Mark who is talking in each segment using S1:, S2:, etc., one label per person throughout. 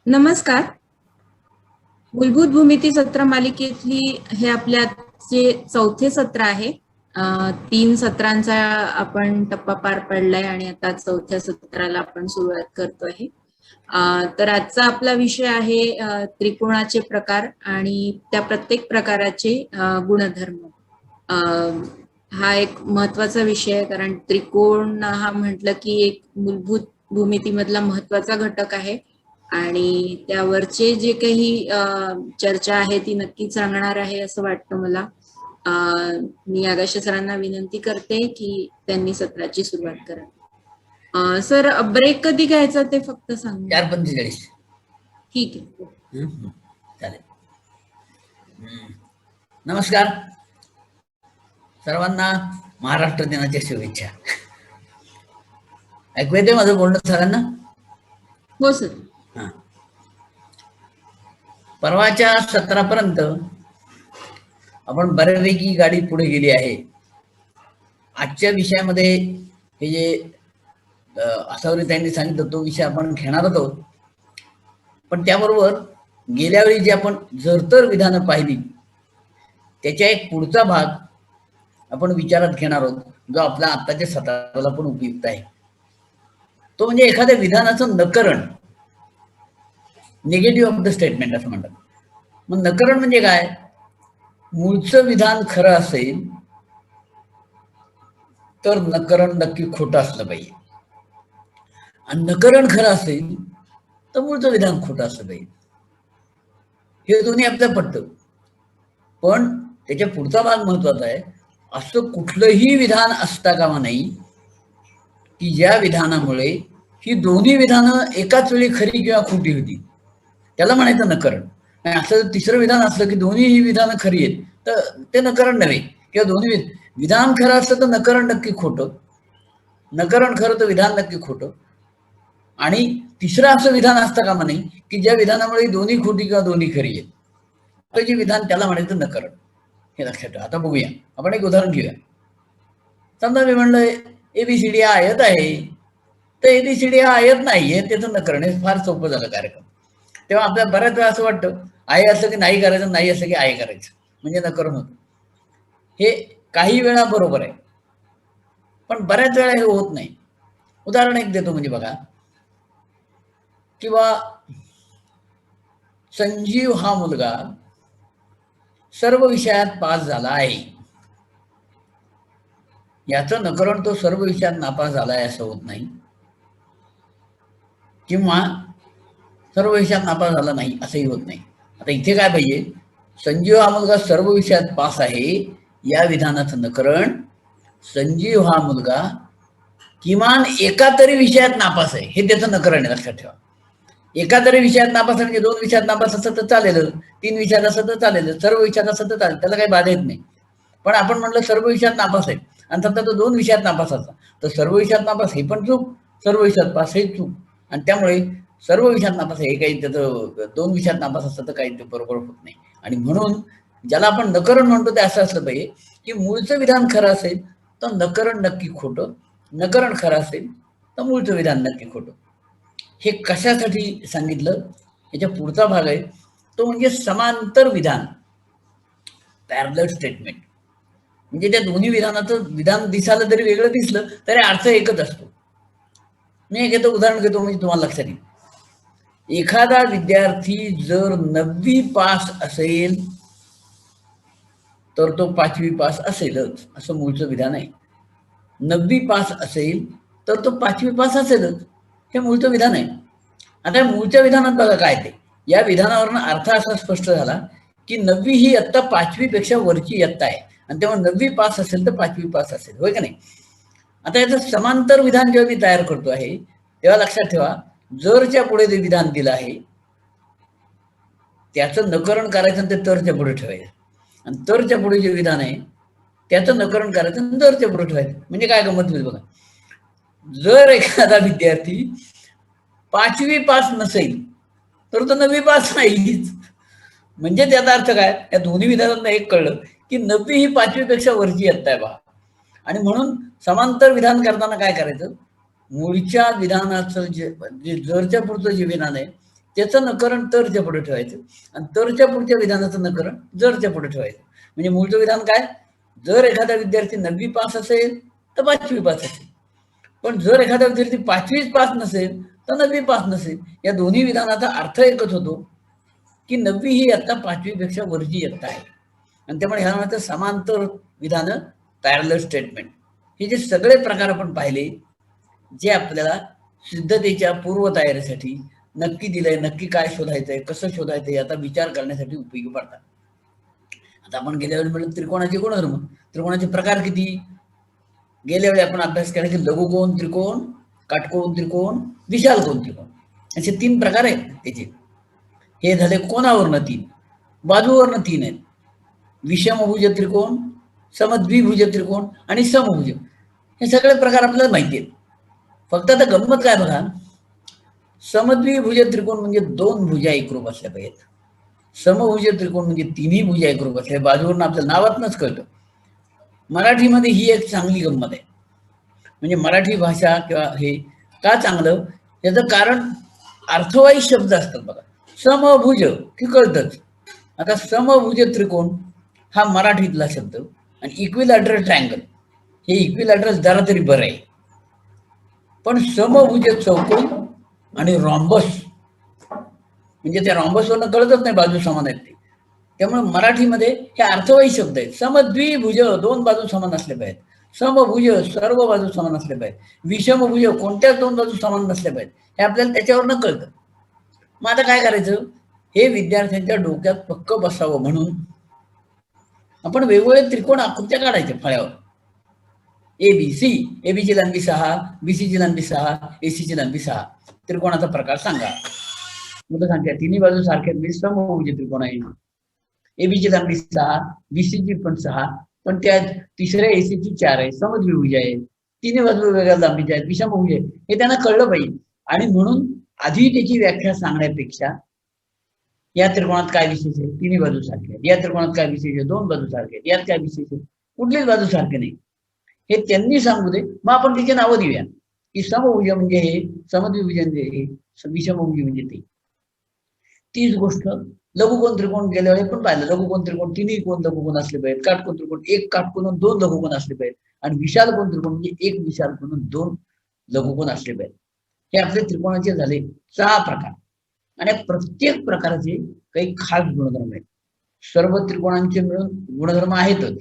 S1: नमस्कार. मूलभूत भूमिती सत्र मालिकेतली हे आपल्याचे चौथे सत्र आहे. 3 सत्रांचा आपण टप्पा पार पडलाय आणि आता चौथ्या सत्राला आपण सुरुवात करतो आहे. तर आजचा आपला विषय आहे त्रिकोणाचे प्रकार आणि त्या प्रत्येक प्रकाराचे गुणधर्म. हा एक महत्वाचा विषय आहे, कारण त्रिकोण हा म्हटलं की एक मूलभूत भूमितीमधला महत्वाचा घटक आहे आणि त्यावरचे जे काही चर्चा आहे ती नक्कीच रंगणार आहे असं वाटतं मला. मी आगाशे सरांना विनंती करते की त्यांनी सत्राची सुरुवात करा. सर, ब्रेक कधी घ्यायचा ते फक्त सांगा.
S2: 4:45.
S1: ठीक आहे.
S2: चालेल. नमस्कार सर्वांना, महाराष्ट्र दिनाच्या शुभेच्छा. ऐकू येते माझं बोलणं सरांना?
S1: हो सर.
S2: परवाच्या सत्रापर्यंत आपण बऱ्यापैकी गाडी पुढे गेली आहे. आजच्या विषयामध्ये हे जे असावरी त्यांनी सांगितलं तो विषय आपण घेणार होतो, पण त्याबरोबर गेल्या वेळी जे आपण जरतर विधानं पाहिली त्याच्या एक पुढचा भाग आपण विचारात घेणार आहोत, जो आपल्या आत्ताच्या सत्राला पण उपयुक्त आहे. तो म्हणजे एखाद्या विधानाचं नकरण, निगेटिव्ह ऑफ द स्टेटमेंट असं म्हणतात. मग नकरण म्हणजे काय? मूळचं विधान खरं असेल तर नकरण नक्की खोटं असलं पाहिजे, आणि नकरण खरं असेल तर मूळचं विधान खोटं असलं पाहिजे. हे दोन्ही आपल्याला पटतं, पण त्याच्या पुढचा भाग महत्वाचा आहे. असं कुठलंही विधान असता कामा नाही की ज्या विधानामुळे ही दोन्ही विधानं एकाच वेळी खरी किंवा खोटी होती, त्याला म्हणायचं नकरण. आणि असं तिसरं विधान असलं की दोन्ही ही विधानं खरी आहेत तर ते नकरण नव्हे. किंवा दोन्ही विधान खरं असतं तर नकरण नक्की खोटं, नकरण खरं तर विधान नक्की खोटं. आणि तिसरं असं विधान असतं कामा नाही की ज्या विधानामुळे दोन्ही खोटी किंवा दोन्ही खरी आहेत, तर जे विधान त्याला म्हणायचं नकरण. हे लक्षात ठेवा. आता बघूया, आपण एक उदाहरण घेऊया. समजा मी म्हणलं एबीसीडी हा आयत आहे, तर एबीसीडी हा आयत नाहीये, त्याचं नकरण. हे फार सोपं झालं कार्यक्रम. तेव्हा आपल्याला बऱ्याच वेळा असं वाटतं आहे असं की नाही करायचं, नाही असं की आहे करायचं, म्हणजे नकरण होतं. हे काही वेळा बरोबर आहे, पण बऱ्याच वेळा हे होत नाही. उदाहरण एक देतो, म्हणजे बघा, किंवा संजीव हा मुलगा सर्व विषयात पास झाला आहे, याचं नकरण तो सर्व विषयात नापास झाला आहे असं होत नाही, किंवा सर्व विषयात नापास झाला नाही असंही होत नाही. आता इथे काय पाहिजे? संजीव हा मुलगा सर्व विषयात पास आहे या विधानाचं नकरण संजीव हा मुलगा किमान एका तरी विषयात नापास आहे, हे त्याचं नकरण आहे. लक्षात ठेवा. एका तरी विषयात नापास आहे म्हणजे 2 विषयात नापास असतं तर चालेल, 3 विषयात असं तर चालेल, सर्व विषयात असं तर चालेल, त्याला काही बाधा येत नाही. पण आपण म्हटलं सर्व विषयात नापास आहे आणि समजा तो 2 विषयात नापास असता, तर सर्व विषयात नापास हे पण चूक, सर्व विषयात पास हे चूक. आणि त्यामुळे सर्व विषयात नापास हे काही त्याचं 2 विषयात नापास असतं तर काही ते बरोबर होत नाही. आणि म्हणून ज्याला आपण नकरण म्हणतो ते असं असलं पाहिजे की मूळचं विधान खरं असेल तर नकरण नक्की खोटं, नकरण खरं असेल तर मूळचं विधान नक्की खोटं. हे कशासाठी सांगितलं? याच्या पुढचा भाग आहे तो म्हणजे समांतर विधान, पॅरलल स्टेटमेंट. म्हणजे त्या दोन्ही विधानाचं विधान दिसायला जरी वेगळं दिसलं तरी अर्थ एकच असतो. मी एक उदाहरण घेतो म्हणजे तुम्हाला लक्षात येईल. एखादा विद्यार्थी जर 9वी पास असेल तर तो 5वी पास असेलच, असं मूळचं विधान आहे. 9वी पास असेल तर तो 5वी पास असेलच, हे मूळचं विधान आहे. आता मूळच्या विधानात बघा काय ते. या विधानावरून अर्थ असा स्पष्ट झाला की 9वी ही इयत्ता 5वी पेक्षा वरची इयत्ता आहे, आणि तेव्हा 9वी पास असेल तर 5वी पास असेल, होय का नाही? आता याचं समांतर विधान जेव्हा मी तयार करतो आहे तेव्हा लक्षात ठेवा, जरच्या पुढे जे विधान दिलं आहे त्याचं नकरण करायचं आणि ते तरच्या पुढे ठेवायचं, आणि तरच्या पुढे जे विधान आहे त्याचं नकरण करायचं आणि तरच्या पुढे ठेवायचं. म्हणजे काय गमत होईल बघा. जर एखादा विद्यार्थी 5वी पास नसेल तर तो 9वी पास नाहीच. म्हणजे त्याचा अर्थ काय? या दोन्ही विधानांना एक कळलं की 9वी ही 5वी पेक्षा वरची इयत्ता आहे बा. आणि म्हणून समांतर विधान करताना काय करायचं? मूळच्या विधानाचं जे जरच्या पुढचं जे विधान आहे त्याचं नकरण तरच्या पुढे ठेवायचं आणि तरच्या पुढच्या विधानाचं नकरण जरच्या पुढे ठेवायचं. म्हणजे मूळचं विधान काय, जर एखादा विद्यार्थी 9वी पास असेल तर 5वी पास असेल, पण जर एखादा विद्यार्थी 5वीच पास नसेल तर 9वी पास नसेल. या दोन्ही विधानाचा अर्थ एकच होतो की 9वी ही इयत्ता 5वी पेक्षा वरची इयत्ता आहे. आणि त्यामुळे ह्या नावाचं समांतर विधानं, पॅरलल स्टेटमेंट, हे जे सगळे प्रकार आपण पाहिले जे आपल्याला सिद्धतेच्या पूर्वतयारीसाठी नक्की दिलंय, नक्की काय शोधायचंय, कसं शोधायचंय याचा विचार करण्यासाठी उपयोगी पडतात. आता आपण गेल्या वेळी म्हणलं त्रिकोणाचे गुणधर्म, त्रिकोणाचे प्रकार किती. गेल्या वेळी आपण अभ्यास केला की लघुकोण त्रिकोण, काटकोण त्रिकोण, विशाल कोण त्रिकोण, असे 3 प्रकार आहेत त्याचे. हे झाले कोणावरनं 3, बाजूवरनं 3 आहेत. विषमभुज त्रिकोण, समद्विभुज त्रिकोण आणि समभुज, हे सगळे प्रकार आपल्याला माहिती आहेत. फक्त आता गंमत काय बघा, समद्विभुज त्रिकोण म्हणजे 2 भुजा एकरूप असल्या पाहिजेत. समभुज त्रिकोण म्हणजे 3ही भुजा एकरूप असल्या, बाजूवरून आपल्या नावातनच कळतं. मराठीमध्ये ही एक चांगली गंमत आहे. म्हणजे मराठी भाषा किंवा हे का चांगलं, याचं कारण अर्थवाही शब्द असतात बघा. समभुज की कळतच. आता समभुज त्रिकोण हा मराठीतला शब्द आणि इक्विलॅटरल ट्रायंगल हे इक्विलॅटरल जरा तरी बरं आहे, पण समभुज चौकोन आणि रॉम्बस म्हणजे त्या रॉम्बसवरनं कळतच नाही बाजू समान आहेत ते. त्यामुळे मराठीमध्ये हे अर्थवाही शब्द आहेत. समद्विभुज 2 बाजू समान असल्या पाहिजेत, समभुज सर्व बाजू समान असल्या पाहिजेत, विषमभुज कोणत्याच 2 बाजू समान नसल्या पाहिजेत, हे आपल्याला त्याच्यावरनं कळतं. मग आता काय करायचं, हे विद्यार्थ्यांच्या डोक्यात पक्क बसावं म्हणून आपण वेगवेगळे त्रिकोण आकृत्या काढायच्या फळ्यावर. ABC, एबीची लांबी 6, बीसीची लांबी 6, एसीची लांबी 6. त्रिकोणाचा प्रकार सांगा. मुलं सांगतात तिन्ही बाजू सारख्या म्हणजे समभुज त्रिकोण आहे. एबीची लांबी 6, बीसीची पण 6, पण त्या तिसऱ्या एसीची 4 आहे, समद्विभुज आहे. तिन्ही बाजू वेगवेगळ्या लांबीच्या आहेत, विषमभुज आहे, हे त्यांना कळलं पाहिजे. आणि म्हणून आधी त्याची व्याख्या सांगण्यापेक्षा या त्रिकोणात काय विशेष आहे, तिन्ही बाजू सारखे आहेत, या त्रिकोणात काय विशेष आहे, 2 बाजू सारखे आहेत, यात काय विशेष आहे, कुठलीच बाजू सारखे नाही, हे त्यांनी सांगू दे. मग आपण तिची नावं देऊया की समभुज म्हणजे हे, समद्विभुज म्हणजे हे, विषमभुज म्हणजे ते. तीच गोष्ट लघुकोण त्रिकोण गेल्या वेळी पण पाहिलं. लघुकोण त्रिकोण 3ही कोण लघुकोण असले पाहिजेत, काटकोण त्रिकोण 1 काटकोन 2 लघुकोण असले पाहिजेत, आणि विशाल कोण त्रिकोण म्हणजे 1 विशाल कोन 2 लघुकोण असले पाहिजेत. हे आपले त्रिकोणाचे झाले 6 प्रकार. आणि प्रत्येक प्रकारचे काही खास गुणधर्म आहेत. सर्व त्रिकोणांचे मिळून गुणधर्म आहेतच,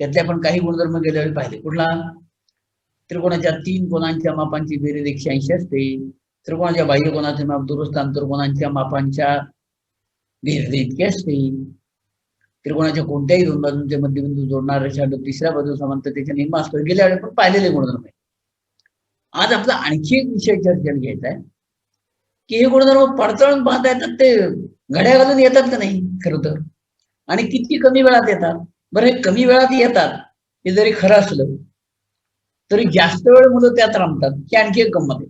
S2: त्यातले आपण काही गुणधर्म गेल्या वेळी पाहिले. कुठला, त्रिकोणाच्या 3 कोणांच्या मापांची बेरीज 180 असते. त्रिकोणाच्या बाह्य कोणाचे माप दुरुस्त आंतरकोनांच्या मापांच्या बेरीज इतके असते. त्रिकोणाच्या कोणत्याही 2 बाजूंचे मध्यबिंदू जोडणारा रेषाखंड तिसऱ्या बाजू समांतरतेच्या नियम असतो. गेल्या वेळी पण पाहिलेले गुणधर्म आहे. आज आपला आणखी एक विषय चर्चेत घ्यायचा आहे की हे गुणधर्म पडताळून पाहता येतात, ते घड्या घालून येतात का नाही खरं तर, आणि किती कमी वेळात येतात. बरं, हे कमी वेळात येतात हे जरी खरं असलं तरी जास्त वेळ मुलं त्यात रमतात, ही आणखी एक गंमत आहे.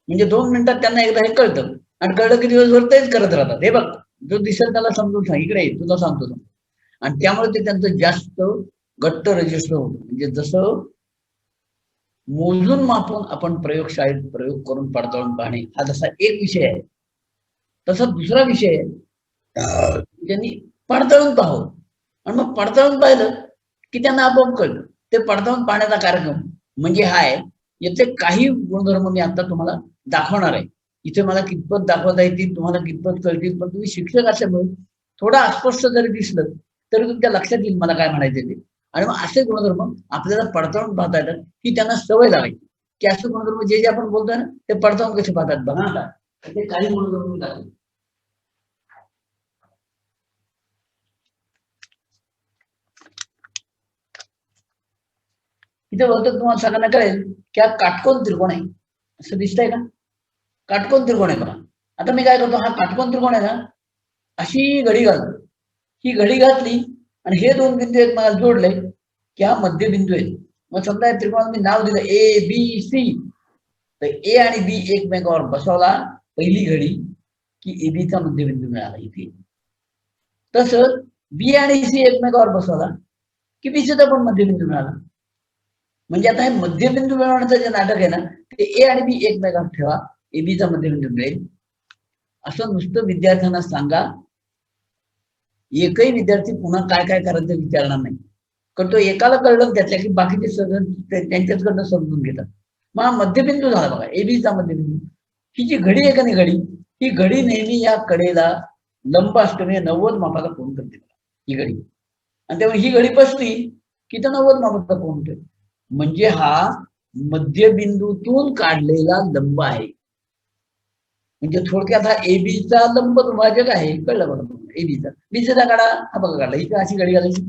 S2: म्हणजे 2 मिनिटात त्यांना एकदा हे कळतं, आणि कळलं की दिवसभर तेच करत राहतात. हे बघ, जो दिसेल त्याला समजून सांग, इकडे तुला सांगतो, आणि त्यामुळे ते त्यांचं जास्त घट्ट रजिस्टर होतं. म्हणजे जसं मोजून मापून आपण प्रयोगशाळेत प्रयोग करून पडताळून पाहणे हा जसा एक विषय आहे, तसा दुसरा विषय आहे त्यांनी पडताळून पाहावं. आणि मग पडताळून पाहिलं की त्यांना आपोआप कळलं. ते पडताळून पाहण्याचा कार्यक्रम म्हणजे हा आहे. याचे काही गुणधर्म मी आता तुम्हाला दाखवणार आहे. इथे मला कितपत दाखवता येतील, तुम्हाला कितपत कळतील, पण तुम्ही शिक्षक असल्यामुळे थोडं अस्पष्ट जरी दिसलं तरी तुमच्या लक्षात येईल मला काय म्हणायचं ते. आणि मग असे गुणधर्म आपल्याला पडताळून पाहता येतात, ही त्यांना सवय लावायची की असे गुणधर्म जे जे आपण बोलतोय ना ते पडताळून कसे पाहतात बघा. आता ते काही गुणधर्म दाखवतो. इथे बोलतो तुम्हाला सगळ्यांना कळेल की हा काटकोन त्रिकोण आहे, असं दिसतंय का, काटकोन त्रिकोण आहे बघा. आता मी काय करतो, हा काटकोन त्रिकोण आहे ना, अशी घडी घालतो. ही घडी घातली आणि हे 2 बिंदू आहेत मला जोडले की हा मध्यबिंदू आहे. मग समजा या त्रिकोणाला मी नाव दिलं ABC, तर ए आणि बी एकमेकावर बसवला पहिली घडी की एबीचा मध्यबिंदू मिळाला इथे. तसंच बी आणि सी एकमेकावर बसवला की बीसीचा पण मध्यबिंदू मिळाला. म्हणजे आता हे मध्यबिंदू मिळवण्याचं जे नाटक आहे ना, ते ए आणि बी एकमेकावर ठेवा, एबीचा मध्यबिंदू मिळेल. असं नुसतं विद्यार्थ्यांना सांगा, एकही विद्यार्थी पुन्हा काय काय करायचं विचारणार नाही. कारण तो एकाला कळलं त्यातल्या की बाकीचे सगळं त्यांच्याचकडनं समजून घेतात. मग हा मध्यबिंदू झाला बघा, एबीचा मध्यबिंदू. ही जी घडी आहे का नाही घडी, ही घडी नेहमी या कडेला लंब असतो, म्हणजे 90 मापाचा कोन करते ही घडी. आणि त्यामुळे ही घडी बसली की तर 90 मापाचा कोन होतोय. म्हणजे हा मध्यबिंदूतून काढलेला लंब आहे. म्हणजे थोडक्यात हा एबीचा लंब दुभाजक आहे. कळलं बघा, एबीचा. बीसीचा काढा, हा बघा काढला, इथे अशी घडी घालायची,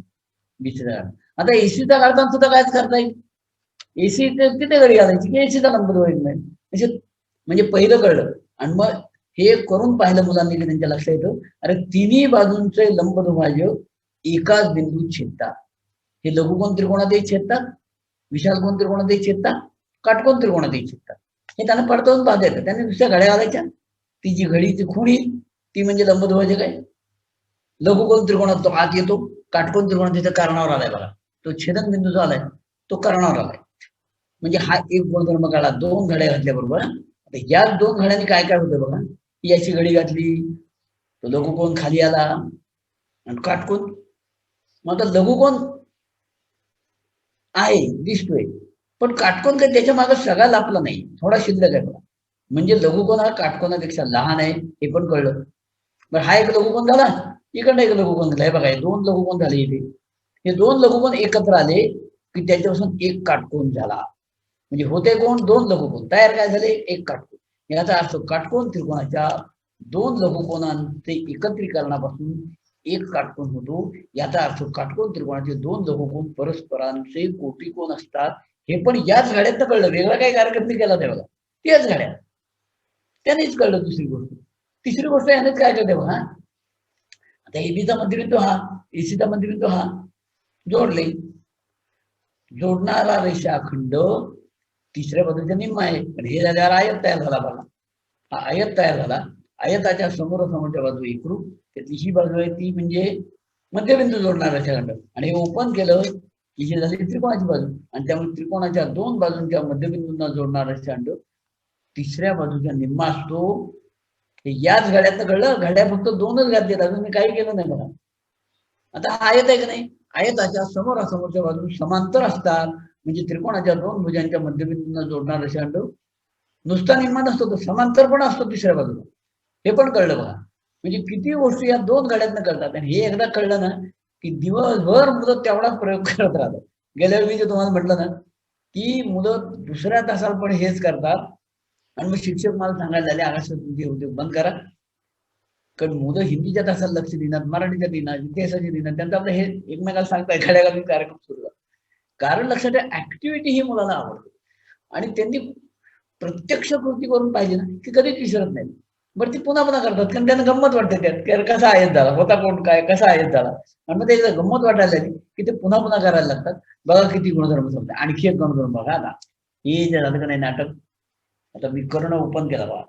S2: बीसीचा काढा. आता एसीचा काढताना सुद्धा कायच करता येईल, एसी तिथे घडी घालायची की एसीचा लंब दुभाजक नाही. म्हणजे पहिलं कळलं. आणि मग हे करून पाहिलं मुलांनी की त्यांच्या लक्षात येतं, अरे तिन्ही बाजूंचे लंब दुभाजक एकाच बिंदूत छेदतात. हे लघुकोन त्रिकोणातही छेदतात, विशाल कोन त्रिकोणातही छेदतात, काटकोन त्रिकोणातही छेदतात. हे त्यांना पडताळून पाहता येतं. त्याने दुसऱ्या घड्या घालायच्या, ती जी घडीची खुणी ती म्हणजे लंब दुभाजक आहे. लघुकोन त्रिकोणात तो आत येतो, काटकोन त्रिकोणात तिथे कर्णावर आलाय बघा, तो छेदन बिंदू जो आलाय तो कर्णावर आलाय. म्हणजे हा एक गुणधर्म काढला. दोन घड्या घातल्याबरोबर आता या दोन घड्यांनी काय काय होतं बघा, याची घडी घातली तो लघुकोन खाली आला आणि काटकोन. मग आता लघुकोन आहे दिसतोय, पण काटकोन काही त्याच्या मागे सगळा लापला नाही, थोडा शिल्लक आहे बघा. म्हणजे लघुकोन हा काटकोनापेक्षा लहान आहे, हे पण कळलं. बरं, हा एक लघुकोन झाला, इकडनं एक लघुकोन झाला. हे बघा, हे दोन लघुकोन झाले इथे. हे दोन लघुकोन एकत्र आले की त्याच्यापासून एक काटकोन झाला. म्हणजे होते कोण, दोन लघुकोन तयार काय झाले, एक काटकोन. याचा अर्थ काटकोन त्रिकोणाच्या दोन लघुकोनांचे एकत्रीकरणापासून एक काटकोन होतो. याचा अर्थ काटकोन त्रिकोणाचे दोन लघुकोन परस्परांचे कोटिकोन असतात. हे पण याच घड्यात कळलं, वेगळा काही कार्यक्रम नाही केला तेव्हा, त्याच घड्या त्यानेच कळलं. दुसरी गोष्ट, तिसरी गोष्ट यानेच काय कळते बघा, आता एबीचा मध्यबिंदू हा, एसीचा मध्यबिंदू हा, जोडले. जोडणारा रेषाखंड तिसऱ्या बाजूचा निम्मा आहे. पण हे झाल्यावर आयत तयार झाला बघा, हा आयत तयार झाला. आयताच्या समोरासमोरच्या बाजू एकरूप, त्यातली ही बाजू आहे ती म्हणजे मध्यबिंदू जोडणारा रेषाखंड. आणि हे ओपन केलं की ही झाली त्रिकोणाची बाजू. आणि त्यामुळे त्रिकोणाच्या दोन बाजूंच्या मध्यबिंदूंना जोडणारा रेषाखंड तिसऱ्या बाजूचा निम्मा असतो. याच घड्यातनं कळलं. घड्या फक्त दोनच घातलेत, अजून मी काही केलं नाही बघा. आता हा आयत आहे का नाही, आयताच्या समोरासमोरच्या बाजू समांतर असतात. म्हणजे त्रिकोणाच्या दोन भुजांच्या मध्यबिंदूंना जोडणारा रेषाखंड नुसता निम्मा नसतो, तो समांतर पण असतो तिसऱ्या बाजूला. हे पण कळलं बघा. म्हणजे किती गोष्टी या दोन घड्यातनं कळतात. आणि हे एकदा कळलं ना की दिवसभर मुलं तेवढाच प्रयोग करत राहतात. गेल्या वेळी जे तुम्हाला म्हटलं ना की मुलं दुसऱ्या तासाला पण हेच करतात. आणि मग शिक्षक मला सांगायला झाले, आकाश तुमचे उद्योग बंद करा. कारण मुलं हिंदीच्या तासाला लक्ष देणार, मराठीच्या देणार, इतिहासाच्या देणार, त्यांचं आपलं हे एकमेकाला सांगताय घड्याला कार्यक्रम सुरू झाला. कारण लक्षात ऍक्टिव्हिटी ही मुलाला आवडते आणि त्यांनी प्रत्यक्ष कृती करून पाहिजे ना, की कधीच विसरत नाही. बरं, ती पुन्हा पुन्हा करतात कारण त्यांना गंमत वाटते त्यात, कसा आयत झाला होता, कोण काय कसा आयत झाला. आणि मग त्याला गंमत वाटायला लागली की ते पुन्हा पुन्हा करायला लागतात. बघा किती गुणधर्म समजते. आणखी एक गुणधर्म बघा, आता हे जे झालं का नाही नाटक, आता मी कर्ण ओपन केला बघा,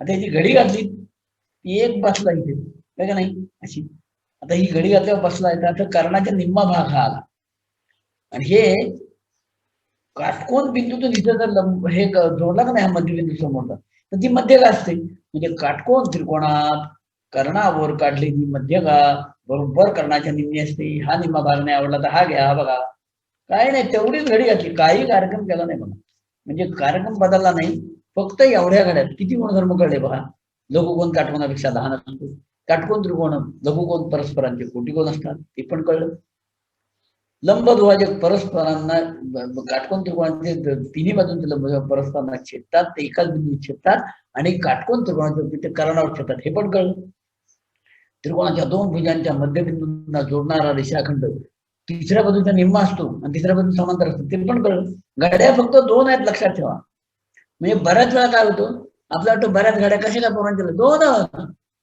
S2: आता याची घडी घातली, एक बसला इथे का नाही अशी. आता ही घडी घातल्यावर बसला येतात, आता कर्णाचा निम्मा भाग हा आला. आणि हे काटकोन बिंदूतून इथं जर हे जोडला का नाही मध्यबिंदू समोरचा, तर ती मध्यगा असते. म्हणजे काटकोन त्रिकोणात कर्णावर काढलेली मध्यगा बरोबर कर्णाच्या निम्मी असते. हा निम्मा भाग नाही आवडला तर हा घ्या, हा बघा. काय नाही, तेवढीच घडी घातली, काही कार्यक्रम केला नाही बघा. म्हणजे कार्यक्रम बदलला नाही, फक्त एवढ्या घड्यात किती गुणधर्म कळले बघा. लघुकोन काटकोनापेक्षा लहान असतो, काटकोन त्रिकोण लघुकोन परस्परांचे कोटिकोन असतात, ते पण कळलं. लंब दुभाजक परस्परांना, काटकोन त्रिकोणाचे तिन्ही बाजूंचे लंब परस्परांना छेदतात, ते एकाच बिंदू छेदतात. आणि काटकोन त्रिकोणाचे ते कर्णावर छेदतात, हे पण कळलं. त्रिकोणाच्या दोन भुजांच्या मध्यबिंदूंना जोडणारा रेषाखंड तिसऱ्या बाजूचा निम्मा असतो आणि तिसऱ्या बाजू समांतर असतो, ते पण कळलं. घड्या फक्त दोन आहेत, लक्षात ठेवा. म्हणजे बऱ्याच वेळा काय होतं, आपलं वाटतं बऱ्याच घड्या कशा काय पोरांच्या, दोन,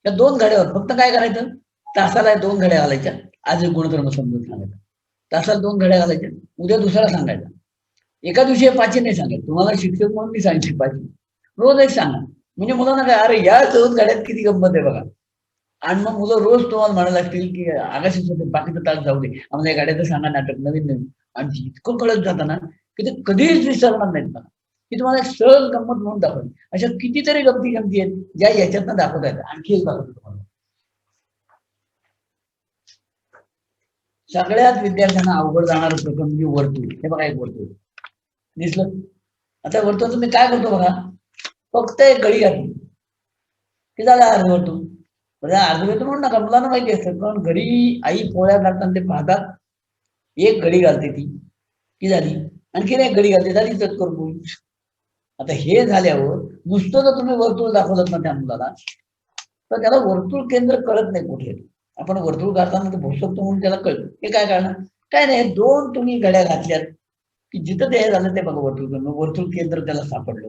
S2: त्या दोन घड्यावर फक्त काय करायचं, तासाला दोन घड्या घालायच्या. आज एक गुणधर्म समजून सांगायचा, तासाला दोन घड्या घालायच्या, उद्या दुसरा सांगायचा. एका दिवशी पाचशे नाही सांगायचं, तुम्हाला शिक्षक म्हणून मी सांगितले पाचशे, रोज एक सांगा. म्हणजे मुलांना काय, अरे या दोन घड्यात किती गंमत आहे बघा. आणि मग मुलं रोज तुम्हाला म्हणायला लागतील की आकाशीच होते, बाकीचं तास जाऊ दे, आम्हाला या गाड्याचं सांगा नाटक नवीन नवीन. आणि इतकं कळत जातं ना की ते कधीच विसरणार नाहीत मला. ही तुम्हाला एक सहज गंमत म्हणून दाखवली. अशा कितीतरी गमती आहेत ज्या याच्यातनं दाखवता येतात. आणखी एक दाखवतो तुम्हाला. सगळ्यात विद्यार्थ्यांना अवघड जाणार प्रकरण म्हणजे वर्तुळ. हे बघा एक वर्तुळ दिसलं. आता वर्तुळ तुम्ही काय करतो बघा, फक्त एक घडी घातली की झालं अर्धवर्तुळ. म्हणजे अर्धवर्तुळ म्हणून नका, मुलांना माहिती असतं, पण घरी आई पोळ्या घालताना ते पाहतात, एक घडी घालते ती की झाली, आणखीन एक घडी घालते झाली चतकोर पोळी. आता हे झाल्यावर नुसतं जर तुम्ही वर्तुळ दाखवलं ना त्या मुलाला, तर त्याला वर्तुळ केंद्र कळत नाही कुठे. आपण वर्तुळ घालताना भोसकतो म्हणून त्याला कळतं. हे काय करणार, काय नाही, दोन तुम्ही घड्या घातल्यात की जिथं ते झालं ते बघा वर्तुळ केंद्र त्याला सापडलं,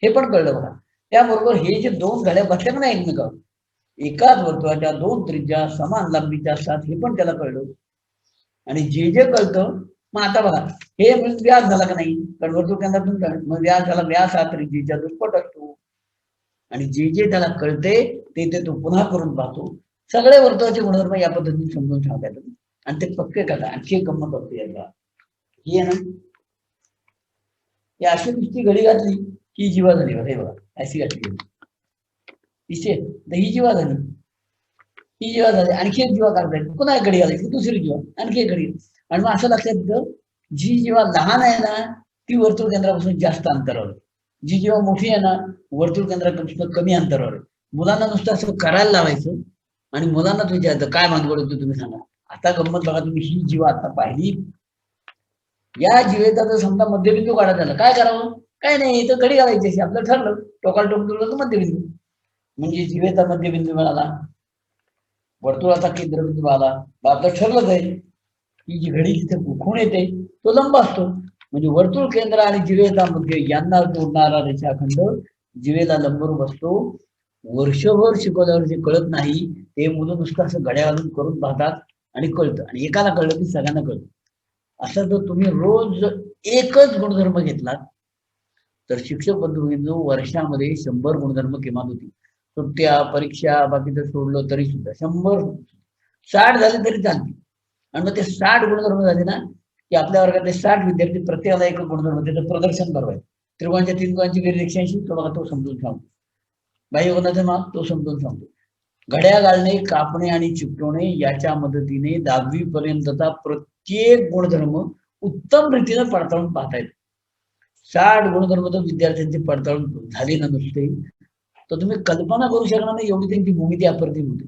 S2: हे पण कळलं बघा. त्याबरोबर हे जे दोन घड्या बसल्या ना एकमेकावर, एकाच वर्तुळाच्या दोन त्रिज्या समान लांबीच्या असतात, हे पण त्याला कळलं. आणि जे कळतं, मग आता बघा हे व्यास झाला का नाही, कारण वर्तुळ केंद्रातून मग व्यास झाला, व्यास हा त्रिज्येच्या दुप्पट असतो. आणि जे त्याला कळते ते तो पुन्हा करून पाहतो. सगळे वर्तुळाचे गुणधर्म या पद्धतीने समजून सांगतात आणि ते पक्के करतात. आणखी एक गंमत असते याला, ही आहे ना, या अशी नुसती घडी घातली की जीवा झाली. हे बघा अशी घातली दिसते, ही जीवा झाली, ही जीवा झाली. आणखी एक जीवा काढता येईल, पुन्हा एक घडी घालायची, दुसरी जीवा, आणखी एक घडी. आणि मग असं लक्षात येतं, जी जीवा लहान आहे ना ती वर्तुळ केंद्रापासून जास्त अंतरावर, जी जेव्हा मोठी आहे ना वर्तुळ केंद्रापासून कमी अंतरावर आहे. मुलांना नुसतं असं करायला लावायचं आणि मुलांना विचारायचं काय भानगड होती तुम्ही सांगा. आता गंमत बघा, तुम्ही ही जीवा आता पाहिली, या जीवेचा जर समजा मध्यबिंदू काढायचा झाला, काय करावं, काय नाही, इथं घडी घालायची, आपलं ठरलं, टोकाला टोक दिलं तर मध्यबिंदू, म्हणजे जीवेचा मध्यबिंदू मिळाला, वर्तुळाचा केंद्रबिंदू आला. आपलं ठरलंच आहे की जी घडी जिथे खूण येते तो लंब असतो, म्हणजे वर्तुळ केंद्र आणि जिवेचा मध्य यांना जोडणारा रेषाखंड जिवेला लंबरूप असतो. वर्षभर शिकवल्यावर जे कळत नाही ते मुलं नुसतं असं घड्या घालून करून पाहतात आणि कळतं, आणि एकाला कळलं की सगळ्यांना कळतं. असं जर तुम्ही रोज एकच गुणधर्म घेतलात तर शिक्षक बंधू वर्षामध्ये 100 गुणधर्म किमान होती. सुट्ट्या परीक्षा बाकीचं सोडलं तरी सुद्धा 100, 60 झाले तरी चालते. आणि मग ते 60 गुणधर्म झाले ना की आपल्या वर्गातले 60 विद्यार्थी प्रत्येकाला एक गुणधर्म त्याचं प्रदर्शन करायचं. त्रिकोणाच्या 3 गुणांची बेरीज 180, तो बघा तो समजून सांगतो. बाह्य गुणाचं माप तो समजून सांगतो. घड्या घालणे, कापणे आणि चिकटवणे याच्या मदतीने 10वी पर्यंतचा प्रत्येक गुणधर्म उत्तम रीतीने पडताळून पाहता येतो. 60 गुणधर्म तर विद्यार्थ्यांची पडताळून झाली ना नुसते, तर तुम्ही कल्पना करू शकणार नाही एवढी त्यांची भूमिती अप्रतिम होती.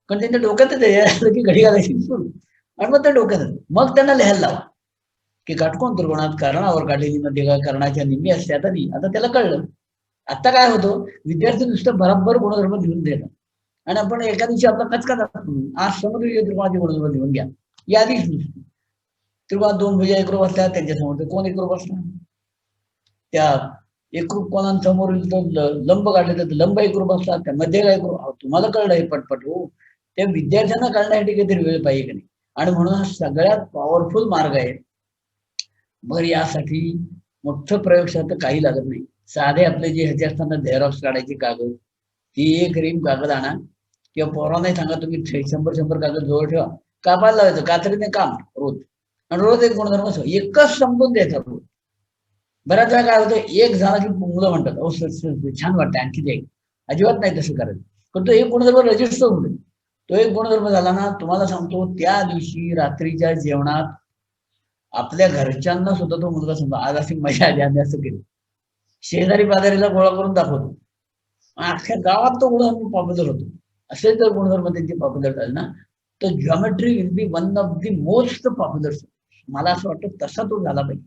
S2: कारण त्यांच्या डोक्यातच असलं की घडी घालायची सुरू, आणि मग त्या डोक्यात मग त्यांना लिहायला लावा की काटकोन त्रिकोणात कर्णावर काढलेली मध्यगा कर्णाच्या निम्मी असते. आता त्याला कळलं. आता काय होतं, विद्यार्थी नुसतं बराबर गुणधर्म लिहून देतात आणि आपण एका दिवशी आपला कचका जातो, आज समुद्र त्रिकोणाचे गुणधर्म लिहून घ्या, यादीच नुसती. त्रिकोणात 2 भुजा एकरूप असतात, त्यांच्यासमोर कोण एकरूप असणार, त्या एकरूप कोणांसमोर लंब काढले तर लंब एकरूप असतात, त्या मध्यगा एकरूप. तुम्हाला कळलं हे पटपट, हो, त्या विद्यार्थ्यांना कळण्यासाठी काहीतरी वेळ पाहिजे की नाही. आणि म्हणून हा सगळ्यात पॉवरफुल मार्ग आहे. बरं, यासाठी मोठं प्रयोगशाळा तर काही लागत नाही. साधे आपले जे ह्याचे असताना झेरॉक्स काढायची कागद, ती एक रिम कागद आणा, किंवा पोरांनाही सांगा तुम्ही 100 कागद जवळ ठेवा, कापायला लावायचं, कात्रीने काम रोज, आणि रोज एक गुणधर्म एकच समजून द्यायचा रोज. बऱ्याच वेळा काय होतं, एक झाला की मुलं म्हणतात ओ सर छान वाटतं आणखी ते, अजिबात नाही तसं करायचं. पण तो एक गुणधर्म रजिस्टर होऊन जाईल. तो एक गुणधर्म झाला ना, तुम्हाला सांगतो त्या दिवशी रात्रीच्या जेवणात आपल्या घरच्यांना सुद्धा तो मुलगा समजा आज अशी मजा आली, आम्ही असं केलं, शेजारी बाजारीला गोळा करून दाखवतो, अख्ख्या गावात तो गुणधर्म पॉप्युलर होतो. असे जर गुणधर्म त्यांचे पॉप्युलर झाले ना तर geometry will be one of the most popular. मला असं वाटतं तसा तो झाला पाहिजे.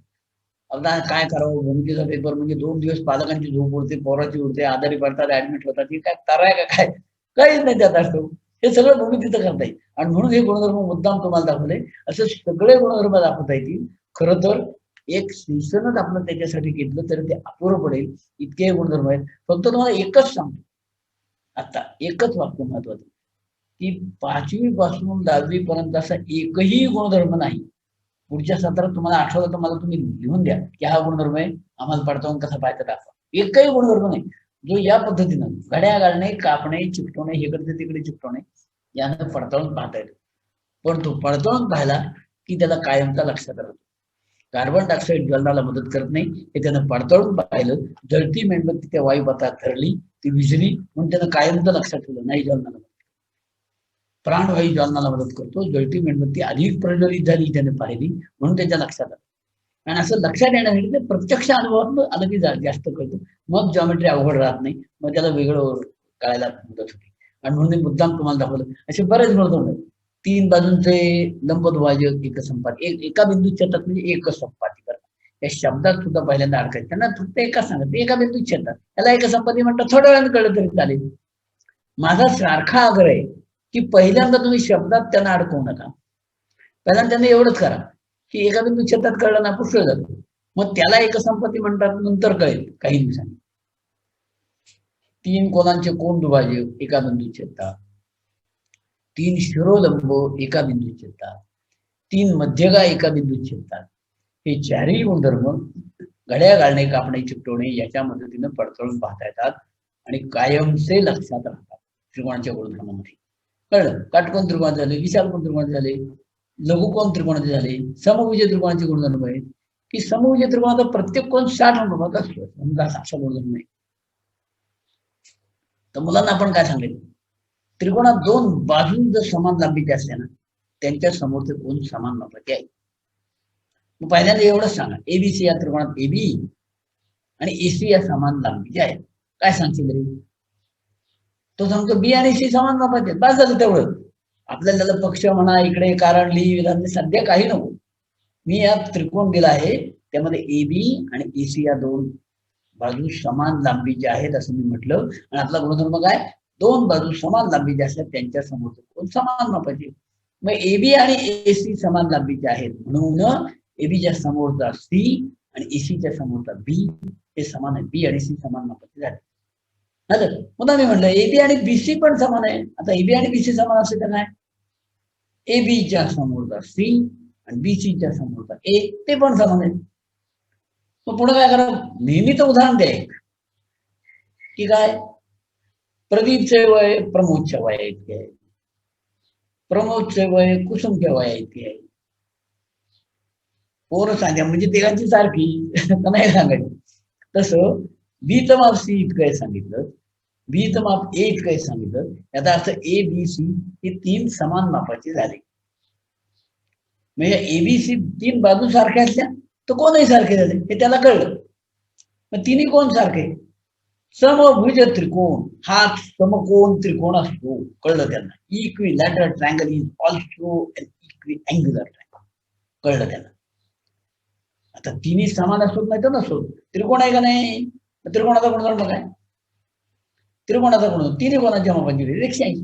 S2: आता काय करावं, भूमितीचा पेपर म्हणजे 2 दिवस पालकांची झोप उडते, पोराची उडते, आजारी पडतात, ऍडमिट होतात, ही काय तराय का काय, काहीच नाही त्यात असतो. हे सगळं भूमितीचं करता येईल. आणि म्हणून हे गुणधर्म मुद्दाम तुम्हाला दाखवले. असे सगळे गुणधर्म दाखवता येतील. खरं तर एक सेशनच आपण त्याच्यासाठी घेतलं तरी ते अपुरं पडेल, इतके गुणधर्म आहेत. फक्त तुम्हाला एकच सांगतो, आता एकच वाक्य महत्वाचं की 5वी पासून 10वी पर्यंत असा एकही गुणधर्म नाही. पुढच्या सत्रात तुम्हाला आठवलं तर मला तुम्ही लिहून द्या की हा गुणधर्म आहे, आम्हाला पडताळून कसा पाहायचा दाखवा. एकही गुणधर्म नाही जो या पद्धतीनं घड्या घालणे, कापणे, चिकटवणे, इकडे तिकडे चिकटवणे यानं पडताळून पाहता येतो. पण तो पडताळून पाहिला की त्याला कायमचा लक्षात राहतो. कार्बन डायऑक्साईड ज्वलनाला मदत करत नाही हे त्यानं पडताळून पाहिलं. जळती मेणबत्ती त्या वायुपथात धरली, ती विझली, म्हणून त्यानं कायमचं लक्षात ठेवलं नाही ज्वलनाला. प्राणवायू ज्वलनाला मदत करतो, जळती मेणबत्ती अधिक प्रज्वलित झाली त्याने पाहिली म्हणून त्याच्या लक्षात आलं. आणि असं लक्षात येण्यासाठी ते प्रत्यक्ष अनुभवात आलं की जास्त कळतं. मग जॉमेट्री अवघड राहत नाही, मग त्याला वेगळं कळायला मदत होते. आणि म्हणून मुद्दाम तुम्हाला दाखवलं. असे बरेच म्हणतो 3 बाजूंचे लंबदुभाजक एकसंपाती, एका बिंदू छेदात म्हणजे एकसंपाती करतात. या शब्दात सुद्धा पहिल्यांदा अडकायचं. त्यांना फक्त एका सांगत एका बिंदू छेदात, त्याला एकसंपाती म्हणतात. थोड्या वेळाने कळलं तरी चालेल. माझा सारखा आग्रह आहे की पहिल्यांदा तुम्ही शब्दात त्यांना अडकवू नका. पहिल्यांदा त्यांना एवढंच करा की एका बिंदू छेदात कळलं ना पुष्कळ झालं. मग त्याला एकसंपाती म्हणतात, नंतर कळेल काही दिवसांनी. 3 कोणांचे कोण दुभाजक एका बिंदू छेदतात, 3 शिरोलंब एका बिंदू छेदतात, 3 मध्यगा एका बिंदू छेदतात. हे चारही गुणधर्म घड्या घालणे, कापणे, चिकटवणे याच्या मदतीनं पडताळून पाहता येतात आणि कायमचे लक्षात राहतात त्रिकोणाच्या गुणधर्मामध्ये. कळलं? काटकोन त्रिकोण झाले, विशालकोन त्रिकोण झाले, लघुकोन त्रिकोणाचे झाले, समभुज त्रिकोणाचे गुणधर्म आहेत की समभुज त्रिकोणाचा प्रत्येक कोण 60 अंशाचा असतो. समजा असा गुणधर्म नाही. तर मुलांना आपण काय सांगेल, त्रिकोणात 2 बाजू जर समान लांबीचे असल्या ना त्यांच्या समोरचे कोण समान मापाचे आहे. मग पहिल्यांदा एवढंच सांगा, एबीसी या त्रिकोणात एबी आणि एसी या समान लांबीचे आहेत. काय सांगशील रे? तो सांगतो बी आणि सी समान मापाचे. बस झालं तेवढं. आपल्याला त्याला पक्ष म्हणा, इकडे कारण लिही, विधान सध्या काही नको. मी या त्रिकोण दिला आहे, त्यामध्ये एबी आणि एसी या 2 बाजू समान लांबीच्या आहेत असं मी म्हटलं. आणि आपला गुणधर्म काय, 2 बाजू समान लांबीच्या असतात त्यांच्या समोरचे कोण समान मापाचे. मग एबी आणि एसी समान लांबीचे आहेत म्हणून एबीच्या समोरचा सी आणि एसीच्या समोरचा बी हे समान आहे. बी आणि सी समान मापाचे झाले. पुन्हा मी म्हटलं एबी आणि बीसी पण समान आहे. आता एबी आणि बीसी समान असेल तर काय, एबीच्या समोरचा सी आणि बीसीच्या समोरचा ए ते पण समान आहे. मग पुढे काय करा, नेहमीच उदाहरण द्या की काय, प्रदीपचे वय प्रमोदच्या वया इतके आहे, प्रमोदचे वय कुसुमच्या वया इतके आहे. पोरं सांगा म्हणजे तिघांची सारखी नाही सांगायची. तसं बीचं माप सी इतकं आहे सांगितलं, बीचं माप ए इतकं आहे सांगितलं. याचा अर्थ ए बी सी हे 3 समान मापाचे झाले. म्हणजे एबीसी 3 बाजू सारख्या असल्या तर कोणही सारखे झाले हे त्याला कळलं. मग तिन्ही कोण सारखे, समभुज त्रिकोण हा समकोण त्रिकोण असतो. कळलं त्यांना. Equilateral triangle is also an equiangular triangle. कळलं त्यांना. आता तिन्ही समान असोत नाही तर नसोत, त्रिकोण आहे का नाही. त्रिकोणाचा गुणधर्म काय, त्रिकोणाचा गुणधर्म तिन्ही कोणाच्या मापाची बेरीज 180.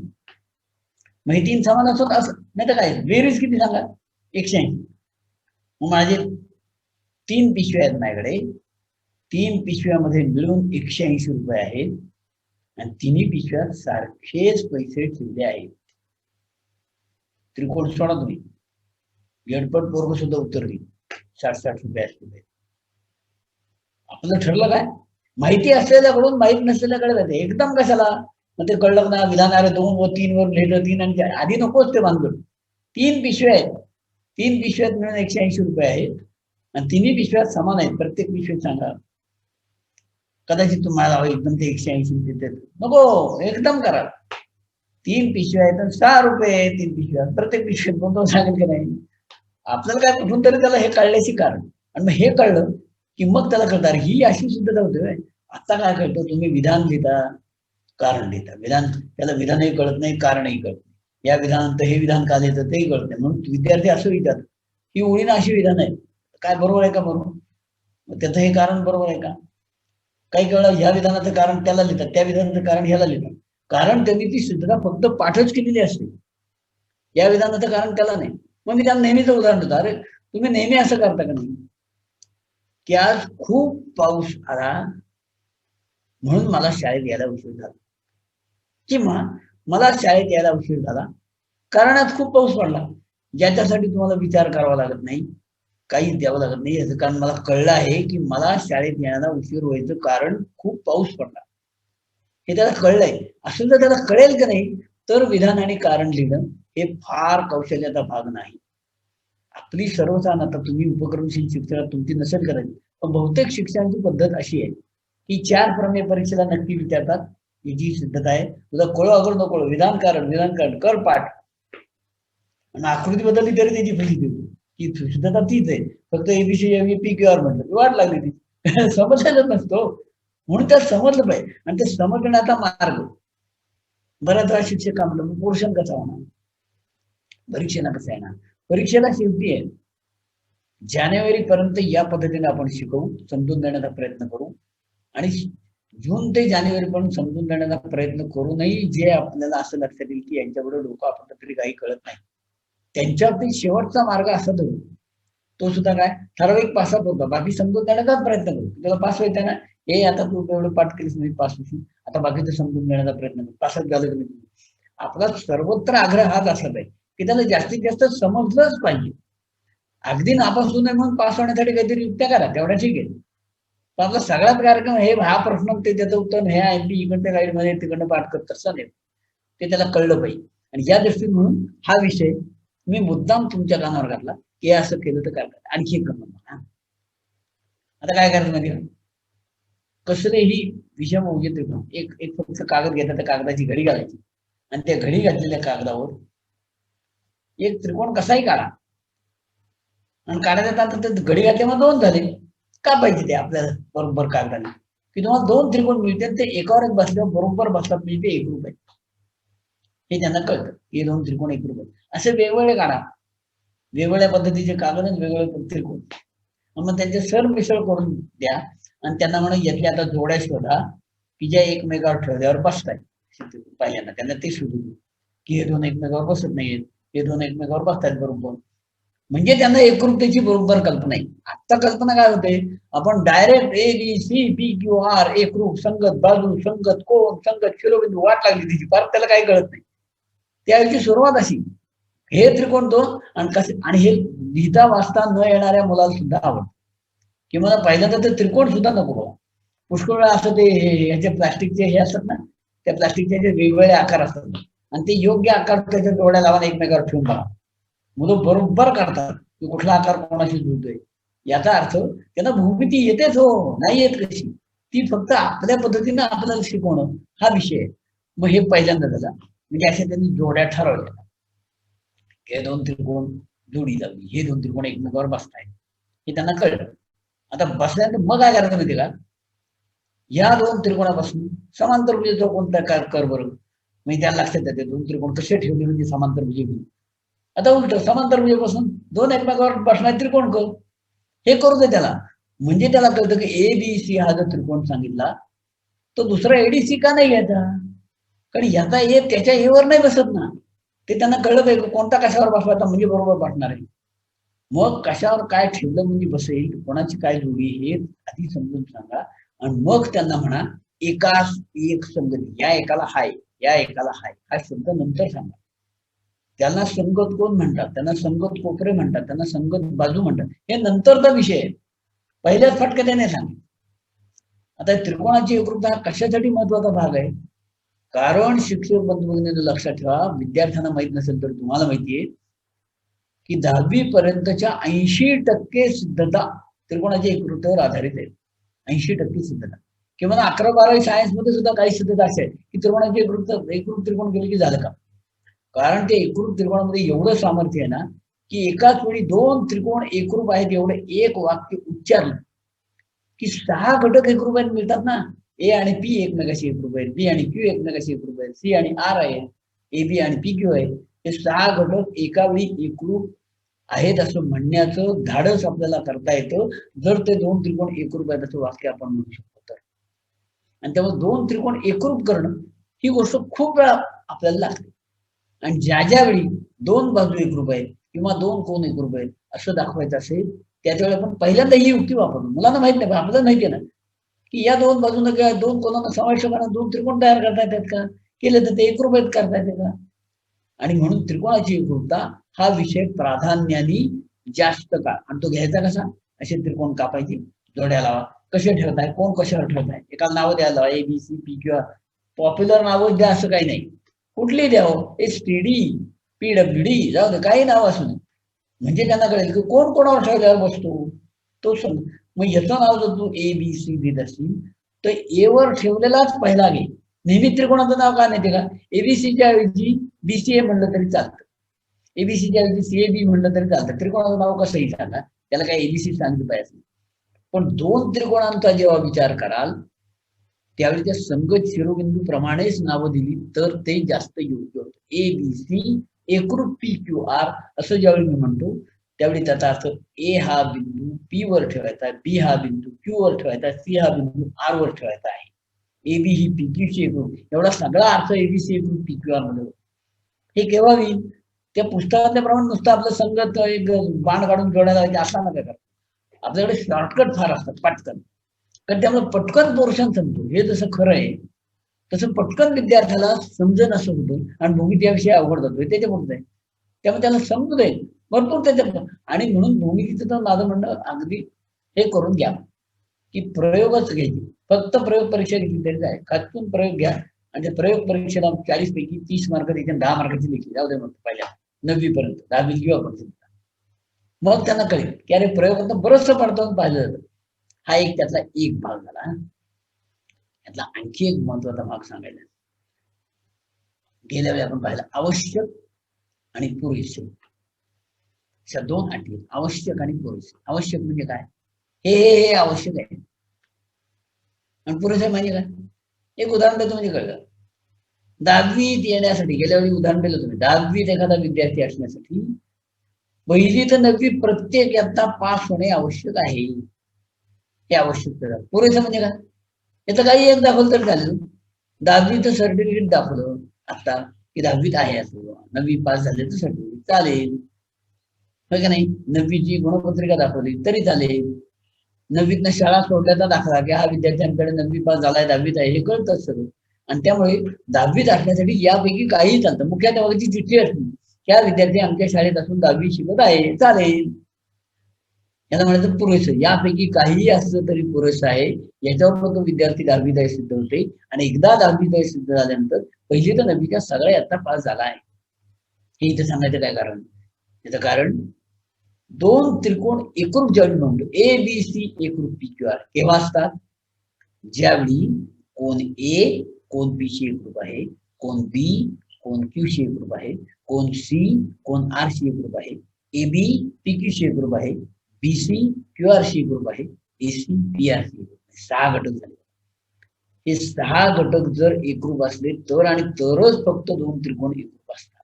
S2: मग हे 3 समान असोत असं नाही तर काय, बेरीज किती सांगा 180. मग माझे 3 पिशव्या आहेत माझ्याकडे, 3 पिशव्यामध्ये मिळून 180 रुपये आहेत आणि तिन्ही पिशव्यात सारखेच पैसे ठेवले आहेत. त्रिकोण सोडा तुम्ही, येडपट पोरग सुद्धा उत्तर देईल 60-60 रुपये असले. आपलं ठरलं काय, माहिती असलेल्याकडून माहित नसलेल्याकडे जाते एकदम. कशाला, मग ते कळलं ना विधान अरे 2 व 3 वर लिहिलं 3 आणि आधी नकोच ते बांधलं. 3 पिशव्या आहेत, 3 पिशव्यात मिळून 180 रुपये आहेत आणि तिन्ही पिशव्यात समान आहेत. प्रत्येक पिशवीत सांगा, कदाचित तुम्हाला एकदम ते 180 देते नको, एकदम करा. 3 पिशव्या आहेत 6 रुपये 3 पिशव्यात, प्रत्येक पिशवीत कोणतं सांगेल की नाही. आपल्याला काय कुठून तरी त्याला हे कळल्याची कारण. आणि मग हे कळलं की मग त्याला कळतं ही अशी सुद्धा होते. आता काय कळतं, तुम्ही विधान लिहिता कारण लिहिता. विधान त्याला विधानही कळत नाही, कारणही कळत नाही. या विधानात हे विधान का लिहितं तेही कळत नाही. म्हणून विद्यार्थी असं विचारतात ही ओळीनं अशी विधान आहे, काय बरोबर आहे का, बरोबर त्याचं हे कारण बरोबर आहे का. काही कळलं ह्या विधानाचं कारण त्याला लिहितात, त्या विधानाचं कारण ह्याला लिहितात. कारण त्यांनी ती सिद्धता फक्त पाठच केलेली असते, या विधानाचं कारण त्याला नाही. मग मी त्यांना नेहमीच उदाहरण देतो, अरे तुम्ही नेहमी असं करता का नाही की आज खूप पाऊस आला म्हणून मला शाळेत यायला उशीर झाला, किंवा मला शाळेत यायला उशीर झाला कारण आज खूप पाऊस पडला. ज्याच्यासाठी तुम्हाला विचार करावा लागत नाही, काहीच द्यावं लागत नाही. याचं कारण मला कळलं आहे की मला शाळेत यायला उशीर व्हायचं कारण खूप पाऊस पडला, हे त्याला कळलंय. असं जर त्याला कळेल का नाही तर विधान आणि कारण लिहिणं हे फार कौशल्याचा भाग नाही. आपली सर्वसाधारण, आता तुम्ही उपक्रमशील शिक्षणात तुमची नसेल करायची, पण बहुतेक शिक्षणाची पद्धत अशी आहे की 4 प्रमेय परीक्षेला नक्की विचारतात. ही जी सिद्धता आहे, तुला कळो अगर नको विधान कारण कर पाठ, आणि आकृती बदलली तरी त्याची फजिती होती. की सिद्धता तीच आहे, फक्त एबीसी पी क्यू आर म्हटलं वाट लागली ती. समजायला नसतो, म्हणून त्या समजलं पाहिजे. आणि ते समजण्याचा मार्ग बऱ्याच वेळा शिक्षक म्हणलं पोर्शन कसा होणार, परीक्षेला कसं येणार. परीक्षेला शेवटी आहे जानेवारी पर्यंत या पद्धतीने आपण शिकवू, समजून देण्याचा प्रयत्न करू. आणि जून ते जानेवारी पर्यंत समजून देण्याचा प्रयत्न करूनही जे आपल्याला असं लक्षात येईल की यांच्याबरोबर डोकं आपण तरी काही कळत नाही, त्यांच्यावरती शेवटचा मार्ग असा धरू, तो सुद्धा काय ठराविक पासात होता, बाकी समजून देण्याचाच प्रयत्न करू. त्याला पास व्हायचं ना, हे आता तू एवढं पाठ केलीस नाही पास होशील, आता बाकीचं समजून देण्याचा प्रयत्न करू, पासात झालं की नाही. आपला सर्वत्र आग्रह हाच असला पाहिजे की त्याला जास्तीत जास्त समजलंच पाहिजे. अगदी नापास होऊ नये म्हणून पास होण्यासाठी काहीतरी युक्त्या करा, तेवढ्या ठीक आहे. पण आपला सगळ्याच कार्यक्रम हे हा प्रश्न ते त्याचं उत्तर हे एमपी इकडच्या गाईडमध्ये तिकडनं पाठ करत तसं नाही, ते त्याला कळलं पाहिजे. आणि या दृष्टीने म्हणून हा विषय मी मुद्दाम तुमच्या कानावर घातला की असं केलं तर काय करायचं, आणखी एक करणार. आता काय करायचं म्हणजे कसलेही विषम उगे त्रिकोण एक एक फक्त कागद घेतात, त्या कागदाची घडी घालायची आणि त्या घडी घातलेल्या कागदावर एक त्रिकोण कसाही काढा, आणि काढायचा आता ते घडी घातल्यामुळे 2 झाले. का पाहिजे ते आपल्याला बरोबर कागदाने की तुम्हाला 2 त्रिकोण मिळतात, ते एकावर एक बसल्यावर बरोबर बसतात, म्हणजे ते 1 रुपये. हे त्यांना कळतं हे 2 त्रिकोण 1 रुपये. असे वेगवेगळे काढा, वेगवेगळ्या पद्धतीचे कागद आणि वेगवेगळे त्रिकोण, मग त्यांचे सरमिसळ करून द्या आणि त्यांना म्हणा यातल्या आता जोड्या शोधा की ज्या एकमेकावर ठेवल्यावर बसताय. पहिल्यांदा त्यांना ते शोधू की हे 2 एकमेकावर बसत नाहीयेत, हे 2 एकमेकावर बसतायत बरोबर, म्हणजे त्यांना एकरूपतेची बरोबर कल्पना आहे. आता कल्पना काय होते, आपण direct A B C P Q R एकरूप संगत बाजू संगत कोण संगत शिरोबिंदू वाट लागली तिची, परत त्याला काही कळत नाही. त्यावेळी सुरुवात अशी हे त्रिकोण 2 आणि कसे, आणि हे लिहिता वाचता न येणाऱ्या मुलाला सुद्धा आवडतं की मला पहिल्यांदा ते त्रिकोण सुद्धा नको बघा. पुष्कळ वेळा असं ते ह्याचे प्लास्टिकचे हे असतात ना, त्या प्लास्टिकचे जे वेगवेगळे आकार असतात आणि ते योग्य आकार त्याच्या डोळ्या लावून एकमेकावर ठेवून बघा, मुलं बरोबर करतात की कुठला आकार कोणाशी जुळतोय. याचा अर्थ त्यांना भूमिती येतेच, हो नाही येत कशी, ती फक्त आपल्या पद्धतीनं आपल्याला शिकवणं हा विषय आहे. मग हे पहिल्यांदा झाला, म्हणजे अशा त्यांनी जोड्या ठरवल्या, हे 2 त्रिकोण जोडी लावली, हे 2 त्रिकोण एकमेकावर बसताय, हे त्यांना कळलं. आता बसल्यानंतर मग काय करायचं माहिती का, या 2 त्रिकोणापासून समांतर भुज कोणता कर बरोबर, म्हणजे त्याला लक्षात येते 2 त्रिकोण कसे ठेवले म्हणजे समांतर भुज होईल. आता उलट समांतर भुजेपासून 2 एकमेकावर बसणारे त्रिकोण कर, हे करू दे त्याला, म्हणजे त्याला कळतं की ए बी सी हा जर त्रिकोण सांगितला तो दुसरा एडीसी का नाही घ्यायचा, कारण याचा ए त्याच्या एवर नाही बसत ना. ते त्यांना कळलं पाहिजे कोणता कशावर बसवायचा म्हणजे बरोबर बसणार आहे. मग कशावर काय ठेवलं म्हणजे बसेल, कोणाची काय जोडी हे आधी समजून सांगा, आणि मग त्यांना म्हणा एकास एक संगती, या एकाला हाय या एकाला हाय हा शब्द नंतर सांगा. त्यांना संगत कोण म्हणतात, त्यांना संगत कोपरे म्हणतात, त्यांना संगत बाजू म्हणतात, हे नंतरचा विषय आहे, पहिल्याच फटक्यात त्याने सांगितलं. आता त्रिकोणाची एकरूपता कशासाठी महत्वाचा भाग आहे, कारण शिक्षक बंधू लक्षात ठेवा, विद्यार्थ्यांना माहित नसेल तर तुम्हाला माहितीये की 10वी पर्यंतच्या 80% सिद्धता त्रिकोणाच्या एकरूपतेवर आधारित आहे. 80% सिद्धता, किंवा 11-12 सायन्स मध्ये सुद्धा काही सिद्धता असे आहे की त्रिकोणाची एकरूप त्रिकोण केले की झालं का. कारण ते एकरूप त्रिकोणामध्ये एवढं सामर्थ्य आहे ना की एकाच वेळी 2 त्रिकोण एकरूप आहेत एवढं एक वाक्य उच्चारलं की 6 घटक एकरूप आहेत मिळतात ना. ए आणि पी एकमेकाशी एकरूप आहेत, बी आणि क्यू एकमेकाशी एकरूप आहेत, सी आणि आर आहे, ए बी आणि पी क्यू आहे. हे 6 घटक एका वेळी एकरूप आहेत असं म्हणण्याचं धाडस आपल्याला करता येतं जर ते 2 त्रिकोण एकरूप आहेत असं वाक्य आपण म्हणू शकतो तर. आणि त्यामुळे 2 त्रिकोण एकरूप करणं ही गोष्ट खूप वेळा आपल्याला लागते. आणि ज्या वेळी 2 बाजू एकरूप आहेत किंवा 2 कोण एकरूप आहेत असं दाखवायचं असेल त्याच वेळी आपण पहिल्यांदा ही युक्ती वापरतो. मुलांना माहित नाही, आपल्याला माहिती आहे ना की या 2 बाजूने किंवा 2 कोणाला समाविष्ट करणं 2 त्रिकोण तयार करता येतात का, केले तर ते एकरूप आहेत करता येते का. आणि म्हणून त्रिकोणाची एकरूपता हा विषय प्राधान्याने जास्त काळ, आणि तो घ्यायचा कसा, असे त्रिकोण कापायचे, जोड्या लावा, कसे ठेवताय, कोण कशावर ठेवताय, एकाला नावं द्यायला लावा, A B C P Q R, popular नावं द्या असं काही नाही, कुठली द्यावं, STD PWD जाऊ दे काही नाव असू नये, म्हणजे त्यांना कळेल की कोण कोणावर ठेवल्यावर बसतो तो समज. मग याचं नाव जर तू ABC देत असतील तर ए वर ठेवलेलाच पहिला घे. नेहमी त्रिकोणाचं नाव का नाही का? ABCच्या ऐवजी BCA म्हणलं तरी चालतं, ABCच्या ऐवजी CAB म्हणलं तरी चालतं. त्रिकोणाचं नाव कसंही सांगा, त्याला काही ABC सांगितलं पाहिजे. पण दोन त्रिकोणांचा जेव्हा विचार कराल त्यावेळी त्या संगत शिरोबिंदू प्रमाणेच नावं दिली तर ते जास्त योग्य होतं. ABC एकरूप PQR असं ज्यावेळी मी म्हणतो त्यावेळी त्याचा अर्थ A हा बिंदू P वर ठेवायचा, B हा बिंदू Q वर ठेवायचा, C हा बिंदू R वर ठेवायचा आहे. AB ही PQ एकरूप, एवढा सगळा अर्थ ABC एकरूप PQR मध्ये होतो. हे केव्हा होईल? त्या पुस्तकातल्या प्रमाणे नुसतं आपलं संगत एक बाण काढून जोडायला असा नका करा. आपल्याकडे शॉर्टकट फार असतात पटकन, कारण त्यामुळे पटकन पोर्शन समजतो. हे जसं खरं आहे तसं पटकन विद्यार्थ्याला समजन असं होतं आणि भूमिती या विषयी अवघड जातो, त्याच्यामुळे आहे. त्यामुळे त्याला समजू दे भरपूर त्याच्यात. आणि म्हणून भूमितीचं तर माझं म्हणणं अगदी हे करून घ्या की प्रयोगच घ्यायचे. फक्त प्रयोग परीक्षा घेतली तरी जाय, खातून प्रयोग घ्या आणि प्रयोग परीक्षेला 40 पैकी 30 मार्क द्यायचे, 10 मार्काची लिखली जाऊ दे म्हणतो पहिल्या 9वी पर्यंत, 10वी किंवा पर्यंत. मग त्यांना कळेल की अरे प्रयोग बरंचसं पडताना पाहिलं जातं. हा एक त्यातला एक भाग झाला. यातला आणखी एक महत्वाचा भाग सांगायला गेल्या वेळी आपण पाहिलं आवश्यक आणि पुरेसे, अशा दोन अटी, आवश्यक आणि पुरेसे. आवश्यक म्हणजे काय? हे आवश्यक आहे आणि पुरेसे म्हणजे काय? एक उदाहरण देतो म्हणजे कळलं. 10वीत येण्यासाठी गेल्या वेळी उदाहरण दिलं तुम्ही, 10वीत एखादा विद्यार्थी असण्यासाठी 1ली ते 9वी प्रत्येक यातला पास होणे आवश्यक आहे. हे आवश्यक. पुरेसं म्हणजे काय? याचं काही एक दाखवलं तर झालं. 10वीचं सर्टिफिकेट दाखवलं आता की 10वीत आहे असं, 9वी पास झाले तर सर्टिफिकेट चालेल, हो का नाही? 9वीची गुणपत्रिका दाखवली तरी चालेल. 9वीतनं शाळा सोडल्याचा दाखला की हा विद्यार्थ्यांकडे 9वी पास झालाय, 10वीत आहे, हे कळतच सगळं. आणि त्यामुळे 10वीत असण्यासाठी यापैकी काही चालतं. मुख्याध्यापकाची चिठ्ठी असली त्या विद्यार्थी आमच्या शाळेत असून 10वी शिकत आहे, चालेल. याला म्हणायचं पुरेसं. यापैकी काहीही असलं तरी पुरेसं आहे. याच्यावर तो विद्यार्थी 10वीत आहे सिद्ध होते आणि एकदा 10वीत आहे सिद्ध झाल्यानंतर 1ली ते 9वीच्या सगळ्या यातला पास झाला आहे. हे इथं सांगायचं काय कारण? याचं कारण दोन त्रिकोण एकरूप ज्यावेळी म्हणतो ABC एकरूप PQR केव्हा असतात? ज्यावेळी कोण A कोण B शी एकरूप आहे, कोण B कोण Q शी एकरूप आहे, कोण C कोण R शी एकरूप आहे, AB PQ शी एकरूप आहे, BC QR शी एकरूप आहे, AC PR शी एकरूप आहे. 6 घटक झाले. हे 6 घटक जर एकरूप असले तर आणि तरच फक्त दोन त्रिकोण एकरूप असतात.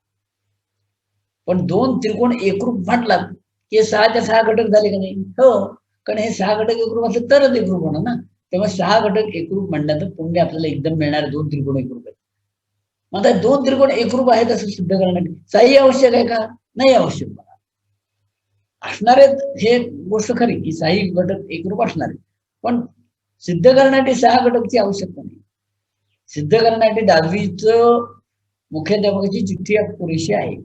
S2: पण दोन त्रिकोण एकरूप म्हटलात की 6च्या 6 घटक झाले का नाही? हो, कारण हे 6 घटक एकरूप असले तरच एकरूप होणार ना. तेव्हा 6 घटक एकरूप म्हणण्याचं पुण्य आपल्याला एकदम मिळणार. दोन त्रिकोण एकरूप आहेत. मग आता दोन त्रिकोण एकरूप आहेत असं सिद्ध करण्यासाठी 6ही आवश्यक आहे का? नाही आवश्यक. असणार आहेत हे गोष्ट खरी की 6ही घटक एकरूप असणार आहेत, पण सिद्ध करण्यासाठी 6 घटकची आवश्यकता नाही. सिद्ध करण्यासाठी 10वीचं मुख्याध्यापकाची चिठ्ठी पुरेशी आहे,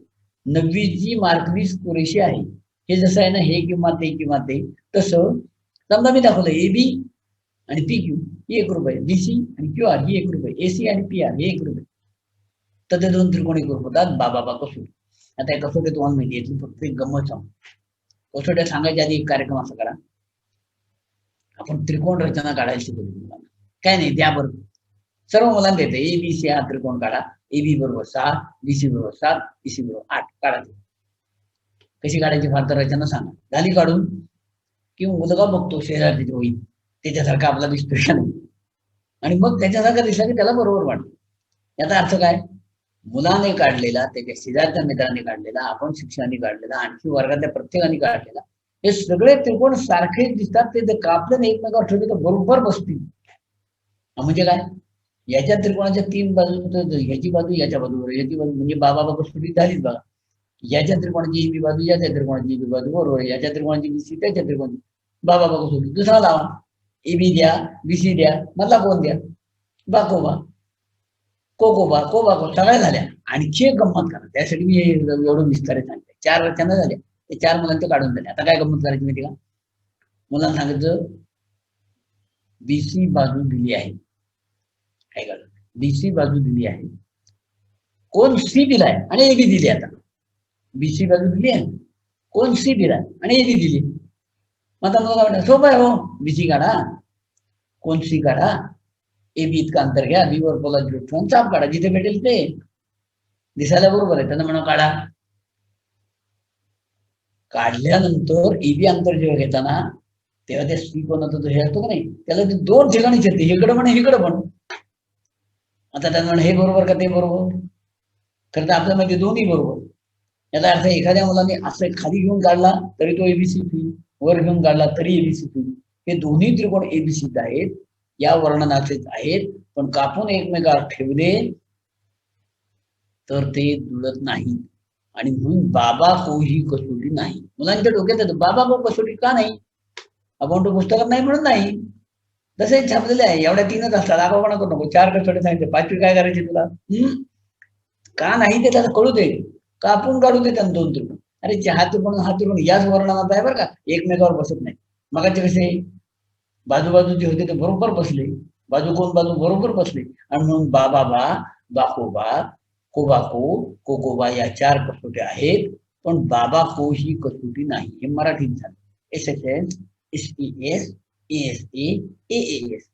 S2: 9वीची मार्कलिस्ट पुरेशी आहे. हे जसं आहे ना, हे किंवा ते तसं समजा मी दाखवलं AB आणि PQ ही एकरूप आहे, BC आणि QR ही एकरूप आहे, AC आणि PR हे एकरूप आहे, तर ते दोन त्रिकोण एकरूप होतात. बाबा कसोटी. आता या कसोटी तुम्हाला माहिती आहे, फक्त एक गंमत सांगू. कसोट्या सांगायच्या आधी एक कार्यक्रम असा करा, आपण त्रिकोण रचना काढायला शिकवतो मुलांना. काय नाही, त्याबरोबर सर्व मुलांना येते ABC हा त्रिकोण काढा, AB बरोबर 6, BC बरोबर 7, EC बरोबर 8 काढायचे. कशी काढायची फार तर रचना सांगा. झाली काढून की मुलगा बघतो शेजारची होईल त्याच्यासारखा आपला दिसतोय का नाही, आणि मग त्याच्यासारखा दिसला की त्याला बरोबर वाटतं. याचा अर्थ काय? मुलाने काढलेला, त्याच्या शेजारच्या मित्राने काढलेला, आपण शिक्षकांनी काढलेला, आणखी वर्गातल्या प्रत्येकाने काढलेला, हे सगळे त्रिकोण सारखेच दिसतात. ते कापले नाही एकमेकावर ठेवले तर बरोबर बसतील. म्हणजे काय? याच्या त्रिकोणाच्या 3 बाजू, ह्याची बाजू याच्या बाजूवर, याची बाजू म्हणजे बाबा कसोटी झालीच बघा. याच्या त्रिकोणाची AB बाजू याच्या त्रिकोणाची AB बाजू बरोबर, याच्या त्रिकोणाची BC त्याच्या त्रिकोणाची बाबा कसोटी. दुसरा लावा, AB द्या, BC द्या, मधला कोण द्या, बाकोबा कोकोबा कोबा सगळ्या झाल्या. आणखी एक गंमत करा, त्यासाठी मी एवढं विस्तारित सांगते. 4 रचना झाल्या, ते 4 मुलांचे काढून झाले. आता काय गंमत करायची माहिती का? मुलांना सांगायचं BC बाजू दिली आहे, काय करा, BC बाजू दिली आहे, कोण C दिलाय आणि AB दिली. आता BC बाजू दिली आहे, कोण सी दिला आणि एबी दिली. मग आता मला वाटतं सोपं आहे हो, बीसी काढा, कोण सी काढा, एबी इतकं अंतर घ्या, बी वर बोला ठेवून चाप काढा, जिथे भेटेल ते दिसायला बरोबर आहे. त्यांना म्हणा काढा. काढल्यानंतर एबी अंतर जेव्हा घेताना तेव्हा ते सी कोण होतं हे असतो का नाही, त्याला ते दोन ठिकाणीच येते, इकडं पण इकडं पण. आता त्यांना म्हणा हे बरोबर का ते बरोबर, खरं तर आपल्या मध्ये दोन्ही बरोबर. याचा अर्थ एखाद्या मुलाने असं खाली घेऊन काढला तरी तो एबीसी होईल, वर घेऊन काढला तरी एबीसी होईल. हे दोन्ही त्रिकोण एबीसी आहेत, या वर्णनाचेच आहेत, पण कापून एकमेकावर ठेवले तर ते जुळत नाही. आणि म्हणून बाबा को ही कसोटी नाही. मुलांच्या डोक्यात येतं बाबा को कसोटी का नाही, आपण तो पुस्तकात नाही म्हणत नाही, तसे छापलेले आहे. एवढ्या 3च असतात, आपण कोणा करू नको, 4 कसोटी सांगितले, 5वी काय करायची तुला? का नाही ते त्याला कळू दे, कापून काढू दे त्यांना 2 त्रिकोण. अरे हा त्रिकोण हा त्रिकोण याच वर्णनात आहे बरं का, एकमेकावर बसत नाही. मगाचे कसे बाजूबाजू जे होते ते बरोबर बसले, बाजू कोण बाजू बरोबर बसले, आणि म्हणून बाबा बा, बाकोबा, कोबाको, कोकोबा या 4 कसोट्या आहेत, पण बाबा को ही कसोटी नाही. हे मराठीत झालं. SSS, SES, ASA, AAS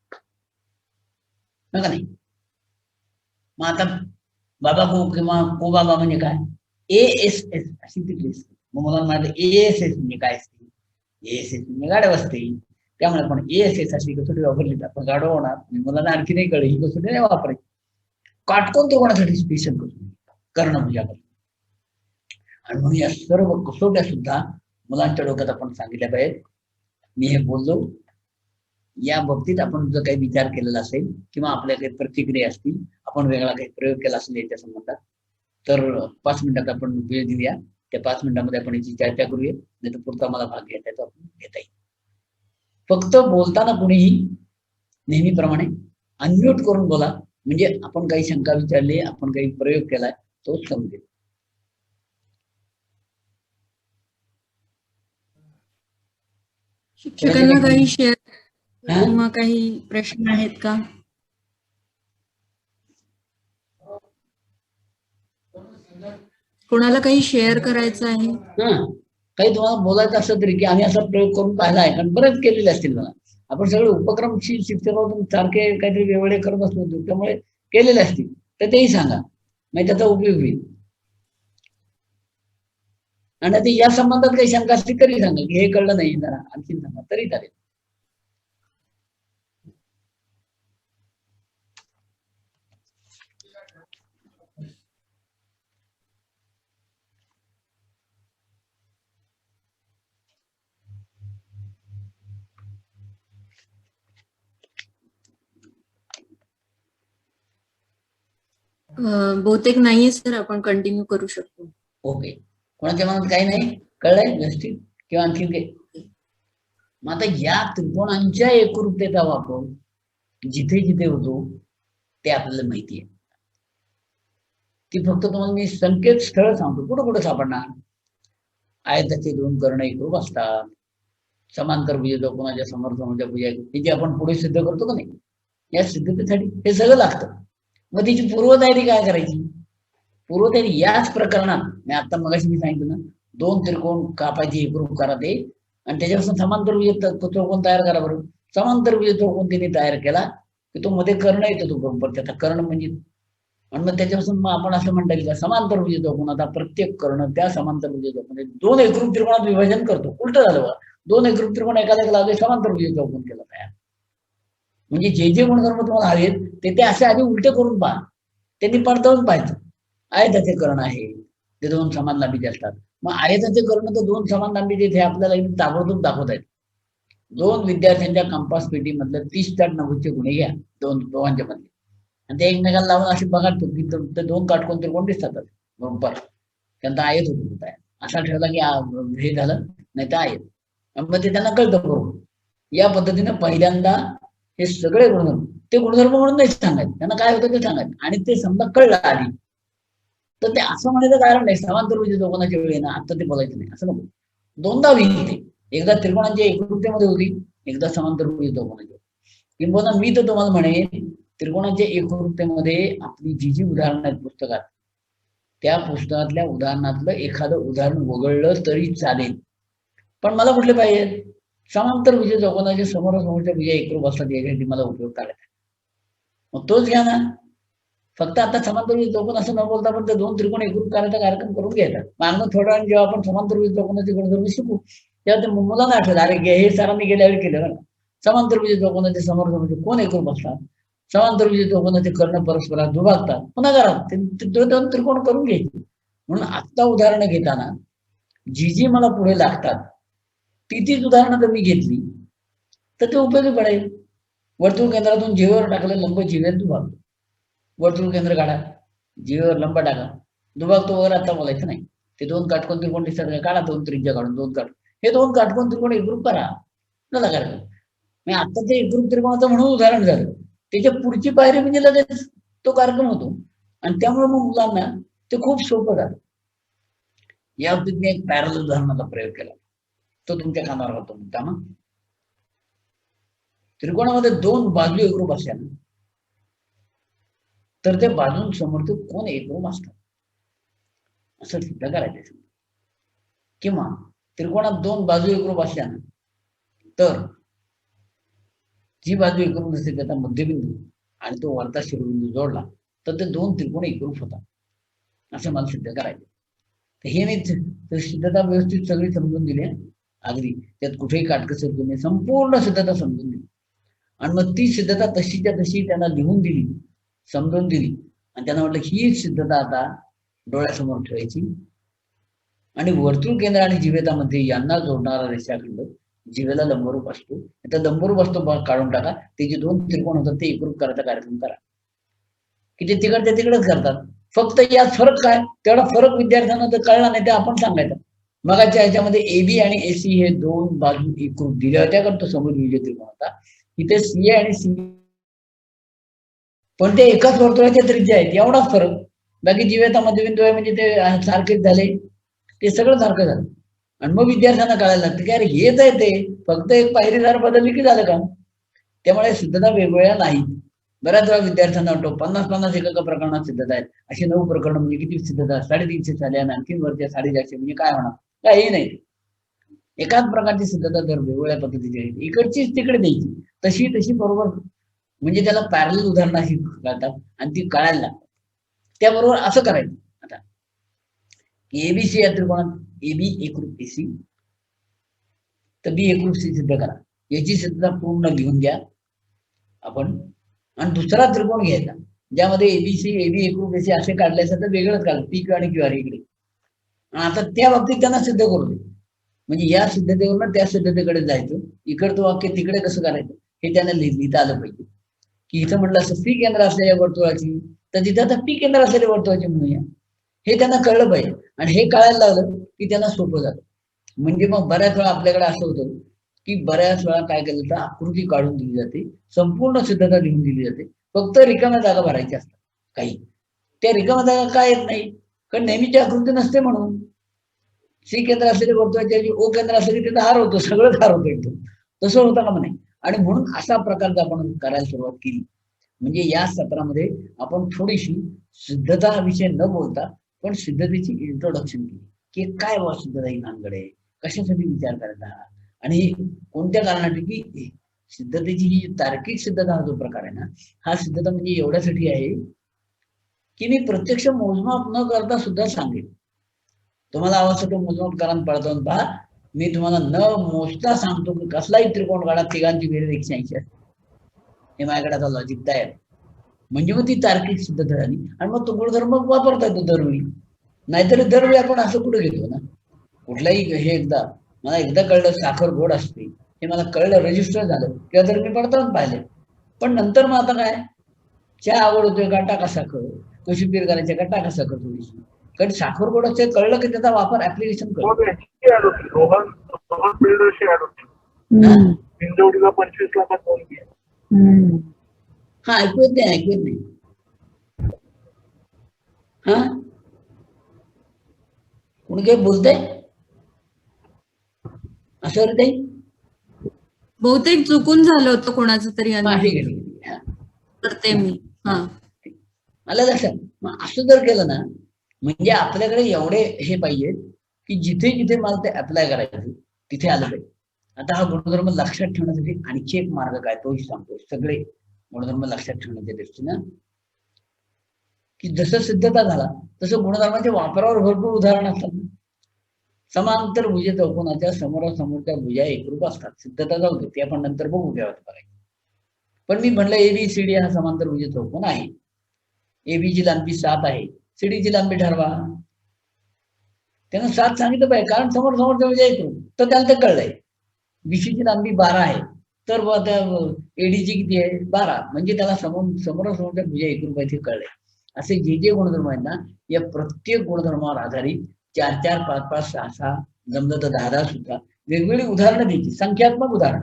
S2: नका नाही. मग आता बाबा को किंवा को बाबा म्हणजे काय, ASS अशी तिथली असते. मग मुलांना माहिती ASS म्हणजे काय असते, ASS म्हणजे गाड्या असते. त्यामुळे आपण ASS अशी कसोटी वापरली तर आपण गाडव होणार. मुलांना आणखी नाही कळलं ही कसोटी नाही वापरायची. काटकोण त्रिकोणासाठी स्पेशल कसोटी कर्णभुजा कसोटी. आणि म्हणून या सर्व कसोट्या सुद्धा मुलांच्या डोक्यात आपण सांगितल्या पाहिजेत. मी हे बोललो, या बाबतीत आपण जर काही विचार केलेला असेल किंवा आपल्या काही प्रतिक्रिया असतील, आपण वेगळा काही प्रयोग केला असेल याच्या संबंधात, तर 5 मिनिटात आपण वेळ देऊया. त्या 5 मिनिटांमध्ये आपण याची चर्चा करूया, नाही तर पुढचा मला भाग घ्यायचा तो आपण घेता येईल. फक्त बोलताना कुणीही नेहमीप्रमाणे अनम्यूट करून बोला, म्हणजे आपण काही शंका विचारली, आपण काही प्रयोग केलाय तो समजेल.
S1: शिक्षकांना काही शेअर किंवा काही प्रश्न आहेत का? कोणाला काही शेअर करायचं आहे?
S2: काही तुम्हाला बोलायचं असं तरी की आम्ही असा प्रयोग करून पाहिला आहे, कारण बरेच केलेले असतील मला. आपण सगळे उपक्रमशील शिक्षकातून सारखे काहीतरी वेगवेगळे करत असतो, त्यामुळे केलेले असतील तर तेही सांगा, म्हणजे त्याचा उपयोग होईल. आणि ते या संबंधात काही शंका असतील तरी सांगा की हे कळलं नाही, जरा आणखी सांगा तरी चालेल.
S1: बहुतेक नाहीये सर, आपण कंटिन्यू करू शकतो.
S2: ओके, कोणाच्या मनात काही नाही कळलंय व्यवस्थित किंवा आणखी काही? मग आता या त्रिकोणांच्या एकरूपतेचा वापर जिथे जिथे होतो ते आपल्याला माहिती आहे. ती फक्त तुम्हाला मी संकेत स्थळ सांगतो, कुठं कुठं सापडणार. आयताचे 2 कर्ण एकरूप असतात, समांतर भुज कोणाच्या समोर समोरच्या भुजा, हे जे आपण पुढे सिद्ध करतो का नाही, या सिद्धतेसाठी हे सगळं लागतं. मग तिची पूर्वतयारी काय करायची? पूर्वतयारी याच प्रकरणात मी आता मगाशी मी सांगितलं ना, 2 त्रिकोण कापायचे एकरूप करा ते, आणि त्याच्यापासून समांतर भुज चौकोन तयार करा. बरोबर समांतर भुज चौकोन तिने तयार केला की तो मध्ये कर्ण येतो, तो बरोबर त्याचा कर्ण म्हणजे, आणि मग त्याच्यापासून मग आपण असं म्हणता येईल समांतर भुज चौकोन, आता प्रत्येक कर्ण त्या समांतर भुज चौकोन 2 एकरूप त्रिकोणात विभाजन करतो. उलट झालं बघा, 2 एकरूप त्रिकोण एखाद्या लावले, समांतर भुज चौकोन केला तयार. म्हणजे जे जे गुणधर्म तुम्हाला हवेत ते असे आधी उलटे करून पहा, त्यांनी पडताळून पाहायचं. आयताचे कर्ण आहे ते 2 समान लांबीचे असतात. मग आयताचे कर्ण तर 2 समान लांबीचे हे आपल्याला ताबडतोब दाखवत आहेत. 2 विद्यार्थ्यांच्या कंपास पेटी मधलं 30-90चे गुणे घ्या दोघांच्या मध्ये, आणि ते एकमेकाला लावून असे बघा की 2 काटकोन त्रिकोण दिसतात बरोबर, त्यांचा आयत होतो तयार. असा ठेवला की हे झालं, नाही तर आयत. मग ते त्यांना कळतं बरोबर. या पद्धतीने पहिल्यांदा हे सगळे गुणधर्म, ते गुणधर्म म्हणून नाही सांगायचे, त्यांना काय होतं ते सांगायचं, आणि ते समजा कळलं आधी तर ते असं म्हणायचं कारण नाही समांतर भुज चौकोनाच्या वेळी ना आता ते बोलायचं नाही, असं नको. 2दा होईल ते, एकदा त्रिकोणांच्या एकरूपतेमध्ये होती, एकदा समांतर भुज चौकोनाच्या. किंबहुना मी तर तुम्हाला म्हणेन त्रिकोणाच्या एकरूपतेमध्ये आपली जी जी उदाहरणं आहेत पुस्तकात त्या पुस्तकातल्या उदाहरणातलं एखादं उदाहरण वगळलं तरी चालेल, पण मला कुठले पाहिजे? समांतर विजय चौकोनाचे समोरासमोरच्या विजय एकरूप असतात यासाठी मला उपयोग करायचा, मग तोच घ्या ना. फक्त आता समांतर विजय चौकोन असं न बोलता पण ते दोन त्रिकोण एकरूप करायचा कार्यक्रम करून घ्यायचा. मागणं थोड्या वेळाने जेव्हा आपण समांतर विजय चौकोनाचे गुणधर्म शिकू तेव्हा ते मुलांना आठवलं, अरे हे सरांनी गेल्यावेळी केलं बरं. समांतर विजय चौकोनाचे समोरासमोरचे कोण एकरूप असतात, समांतर विजय चौकोनाचे कर्ण परस्परात दुभागतात, पुन्हा करा ते दोन त्रिकोण करून घ्यायचे. म्हणून आत्ता उदाहरणं घेताना जी मला पुढे लागतात तीच उदाहरणं जर मी घेतली तर ते उपयोगी पडेल. वर्तुळ केंद्रातून जीवेवर टाकलं लंब जीवेत दुभागतो. वर्तुळ केंद्र काढा, जीवेवर लंब टाका, दुभागतो वगैरे आता बोलायचं नाही. ते दोन काटकोन त्रिकोण दिसतात का, काढा दोन त्रिज्या काढून दोन काढून हे दोन काटकोन त्रिकोण एकरूप करा, झाला कार्यक्रम. मी आता ते एकरूप त्रिकोणाचं म्हणून उदाहरण झालं, त्याच्या पुढची पायरी म्हणजे लगेच तो कार्यक्रम होतो आणि त्यामुळे मग मुलांना ते खूप सोपं झालं. या बाबतीत मी एक पॅरल उदाहरणाचा प्रयोग केला, तो तुमच्या कानावर होतो. म्हणता मग त्रिकोणामध्ये दोन बाजू एकरूप असल्या तर ते बाजूंसमोरचे कोण एकरूप असतात असं सिद्ध करायचं. किंवा त्रिकोणात दोन बाजू एकरूप असल्या तर जी बाजू एकरूप असते त्याचा मध्यबिंदू आणि तो वरचा शिरोबिंदू जोडला तर ते दोन त्रिकोण एकरूप होतात असं मला सिद्ध करायचं. हे मी सिद्धता व्यवस्थित सगळी समजून दिली, अगदी त्यात कुठेही काटकसर नाही, संपूर्ण सिद्धता समजून दिली. आणि मग ती सिद्धता तशीच्या तशी त्यांना लिहून दिली, समजून दिली आणि त्यांना म्हटलं ही सिद्धता आता डोळ्यासमोर ठेवायची आणि वर्तुळ केंद्र आणि जिवेतामध्ये यांना जोडणारा रेषाखंड जिवेला लंबरूप असतो, त्या लंबरूप असतो काढून टाका, ते जे दोन त्रिकोण होतात ते एकरूप करायचा कार्यक्रम करा. की ते तिकडच्या तिकडेच करतात. फक्त यात फरक काय, तेवढा फरक विद्यार्थ्यांना तर कळला नाही, ते आपण सांगायचं. मगाच्या ह्याच्यामध्ये एबी आणि एसी हे दोन बाजू एकरूप दिल्या होत्या कारण तो समोर विजय त्रिकोण होता. इथे सी आणि सी पण ते एकाच वर्तुळाच्या त्रिज्या आहेत, एवढाच फरक. बाकी जीवेता मध्यबिंदू आहे म्हणजे ते सारखेच झाले, ते सगळं सारखं झालं. आणि मग विद्यार्थ्यांना कळायला लागतं की अरे हेच आहे ते, फक्त एक पायरीदार बदलली की झालं का. त्यामुळे सिद्धता वेगवेगळ्या नाहीत. बऱ्याच वेळा विद्यार्थ्यांना वाटतो 50-50 एकका प्रकरणात सिद्धता आहेत, अशी 9 प्रकरण म्हणजे किती सिद्धता, 350 झाले आणि आणखी वरच्या 450 म्हणजे काय होणार, काही नाही. एकाच प्रकारची सिद्धता जर वेगवेगळ्या पद्धतीची आहे, इकडचीच तिकडे द्यायची, तशी तशी बरोबर, म्हणजे त्याला पॅरलल उदाहरणाशी कळतात आणि ती कळायला लागतात. त्याबरोबर असं करायचं. आता एबीसी या त्रिकोणात एबी एकरूप एसी तर बी एकरूप सी सिद्ध करा, याची सिद्धता पूर्ण लिहून घ्या आपण. आणि दुसरा त्रिकोण घ्यायचा ज्यामध्ये एबीसी एबी एकरूप एसी असे काढले असतात तर वेगळंच काढ, पी आणि क्यू आर इकडे. आता त्या बाबतीत त्यांना सिद्ध करू दे, म्हणजे या सिद्धतेवरून त्या सिद्धतेकडे जायचं. इकडचं वाक्य तिकडे कसं करायचं हे त्यांना लिहिता आलं पाहिजे. की इथं म्हटलं असं पी केंद्र असलेल्या वर्तुळाची तर तिथं आता पी केंद्र असलेल्या वर्तुळाची म्हणूया, हे त्यांना कळलं पाहिजे. आणि हे कळायला लागलं की त्यांना सोपं झालं. म्हणजे मग बऱ्याच वेळा आपल्याकडे असं होतं की बऱ्याच वेळा काय केलं तर आकृती काढून दिली जाते, संपूर्ण सिद्धता लिहून दिली जाते, फक्त रिकाम्या जागा भरायच्या असतात काही. त्या रिकाम्या जागा काय येत नाही कारण नेहमीची आकृती नसते. म्हणून सी केंद्र असलेले वर्तुळाची ओ केंद्र असलेली तिथं हार होतो, सगळंच हार होतं एकदम, तसं होतं का नाही. आणि म्हणून अशा प्रकारचा आपण करायला सुरुवात केली. म्हणजे या सत्रामध्ये आपण थोडीशी सिद्धता विषय न बोलता पण सिद्धतेची इंट्रोडक्शन केली की काय वा सिद्धता ही नांदगड आहे, कशासाठी विचार करायचा आणि कोणत्या कारणासाठी. की सिद्धतेची ही तार्किक सिद्धता हा जो प्रकार आहे ना, हा सिद्धता म्हणजे एवढ्यासाठी आहे की मी प्रत्यक्ष मोजमाप न करता सुद्धा सांगेन. तुम्हाला आवश्यक तो मोजमाप करा पडतो पहा, मी तुम्हाला न मोजता सांगतो की कसलाही त्रिकोण काढा, तिघांची बेरीज 180 असते. हे माझ्याकडे आता लॉजिक तयार, म्हणजे मग ती तार्किक सिद्धता झाली. आणि मग तो गुणधर्म वापरता येतो दरवेळी. नाहीतर दरवेळी आपण असं कुठं घेतो ना, कुठलाही हे एकदा मला एकदा कळलं साखर गोड असते, हे मला कळलं, रजिस्टर झालं किंवा तर मी पडताळून पाहिले. पण नंतर मग आता काय, चहा आवड होतोय का टाका साखर, कशी पीर करायची का टाका साखर थोडीशी, कारण साखर गोड असते कळलं की त्याचा वापर ऍप्लिकेशन करतो.
S3: हिंदवडीला 25 लाखात दोन घ्या.
S2: हा ऐकू येत नाही, ऐकू येत नाही. हा कोणी काही बोलतंय असं रे ताई?
S1: बहुतेक चुकून झालं होतं कोणाचं तरी करते मी. हा
S2: आलं लक्षात. मग असं जर केलं ना, म्हणजे आपल्याकडे एवढे हे पाहिजे की जिथे जिथे मला ते अप्लाय करायचं तिथे आलं पाहिजे. आता हा गुणधर्म लक्षात ठेवण्यासाठी आणखी एक मार्ग काय तोही सांगतो. सगळे गुणधर्म लक्षात ठेवण्याच्या दृष्टीनं की जसं सिद्धता झाला तसं गुणधर्माच्या वापरावर भरपूर उदाहरण असतात. समांतर भुजे चौकोनाच्या समोरासमोरच्या भुजा एकरूप असतात. सिद्धता जाऊ दे, ते आपण नंतर बघू घ्यावं बघायचं. पण मी म्हणलं ABCD हा समांतर भुजे चौकोन आहे. AB ची लांबी 7 आहे, CD ची लांबी ठरवा. त्यानं 7 सांगितलं पाहिजे, कारण समोर समोरच्या भुजा एकरूप, तर त्याला ते कळलंय. BC ची लांबी 12 आहे, तर त्या AD ची किती आहे 12, म्हणजे त्याला समोरासमोरच्या भुजा एकरूप आहे ते कळलंय. असे जे जे गुणधर्म आहेत ना, या प्रत्येक गुणधर्मावर आधारित 4, 4, 5, 5, 6, 6, जमलं तर 10, 10 सुद्धा वेगवेगळी उदाहरणं द्यायची, संख्यात्मक उदाहरण.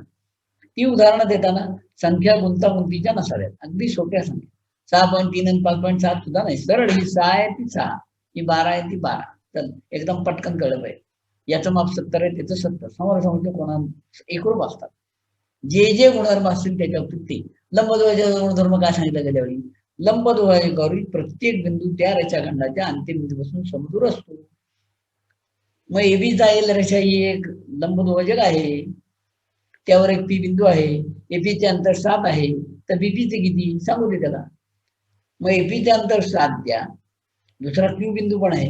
S2: ती उदाहरणं देताना संख्या गुंतागुंतीच्या नसाव्यात, अगदी सोप्या संख्या. 6.3 आणि 5.7 सुद्धा नाही, सरळ ही 6 आहे ती 6, ही 12 आहे ती 12. चल एकदम पटकन कळलं पाहिजे. याचं माप 70 आहे, त्याचं 70. समोरासमोरच्या कोणा एकरूप असतात. जे जे गुणधर्म असतील त्याच्या ते. लंबद्वयाचे गुणधर्म काय सांगितलं गेल्यावेळी, लंबद्वयावरील प्रत्येक बिंदू त्या रेषाखंडाच्या अंत्यबिंदूपासून समदूर असतो. मग AB जाईल रेषा ही एक लंबद्वयक आहे, त्यावर एक P बिंदू आहे. AP चे अंतर 7 आहे, तर BP चे किती सांगू दे त्याला. मग AP चे अंतर 7 द्या, दुसरा Q बिंदू पण आहे,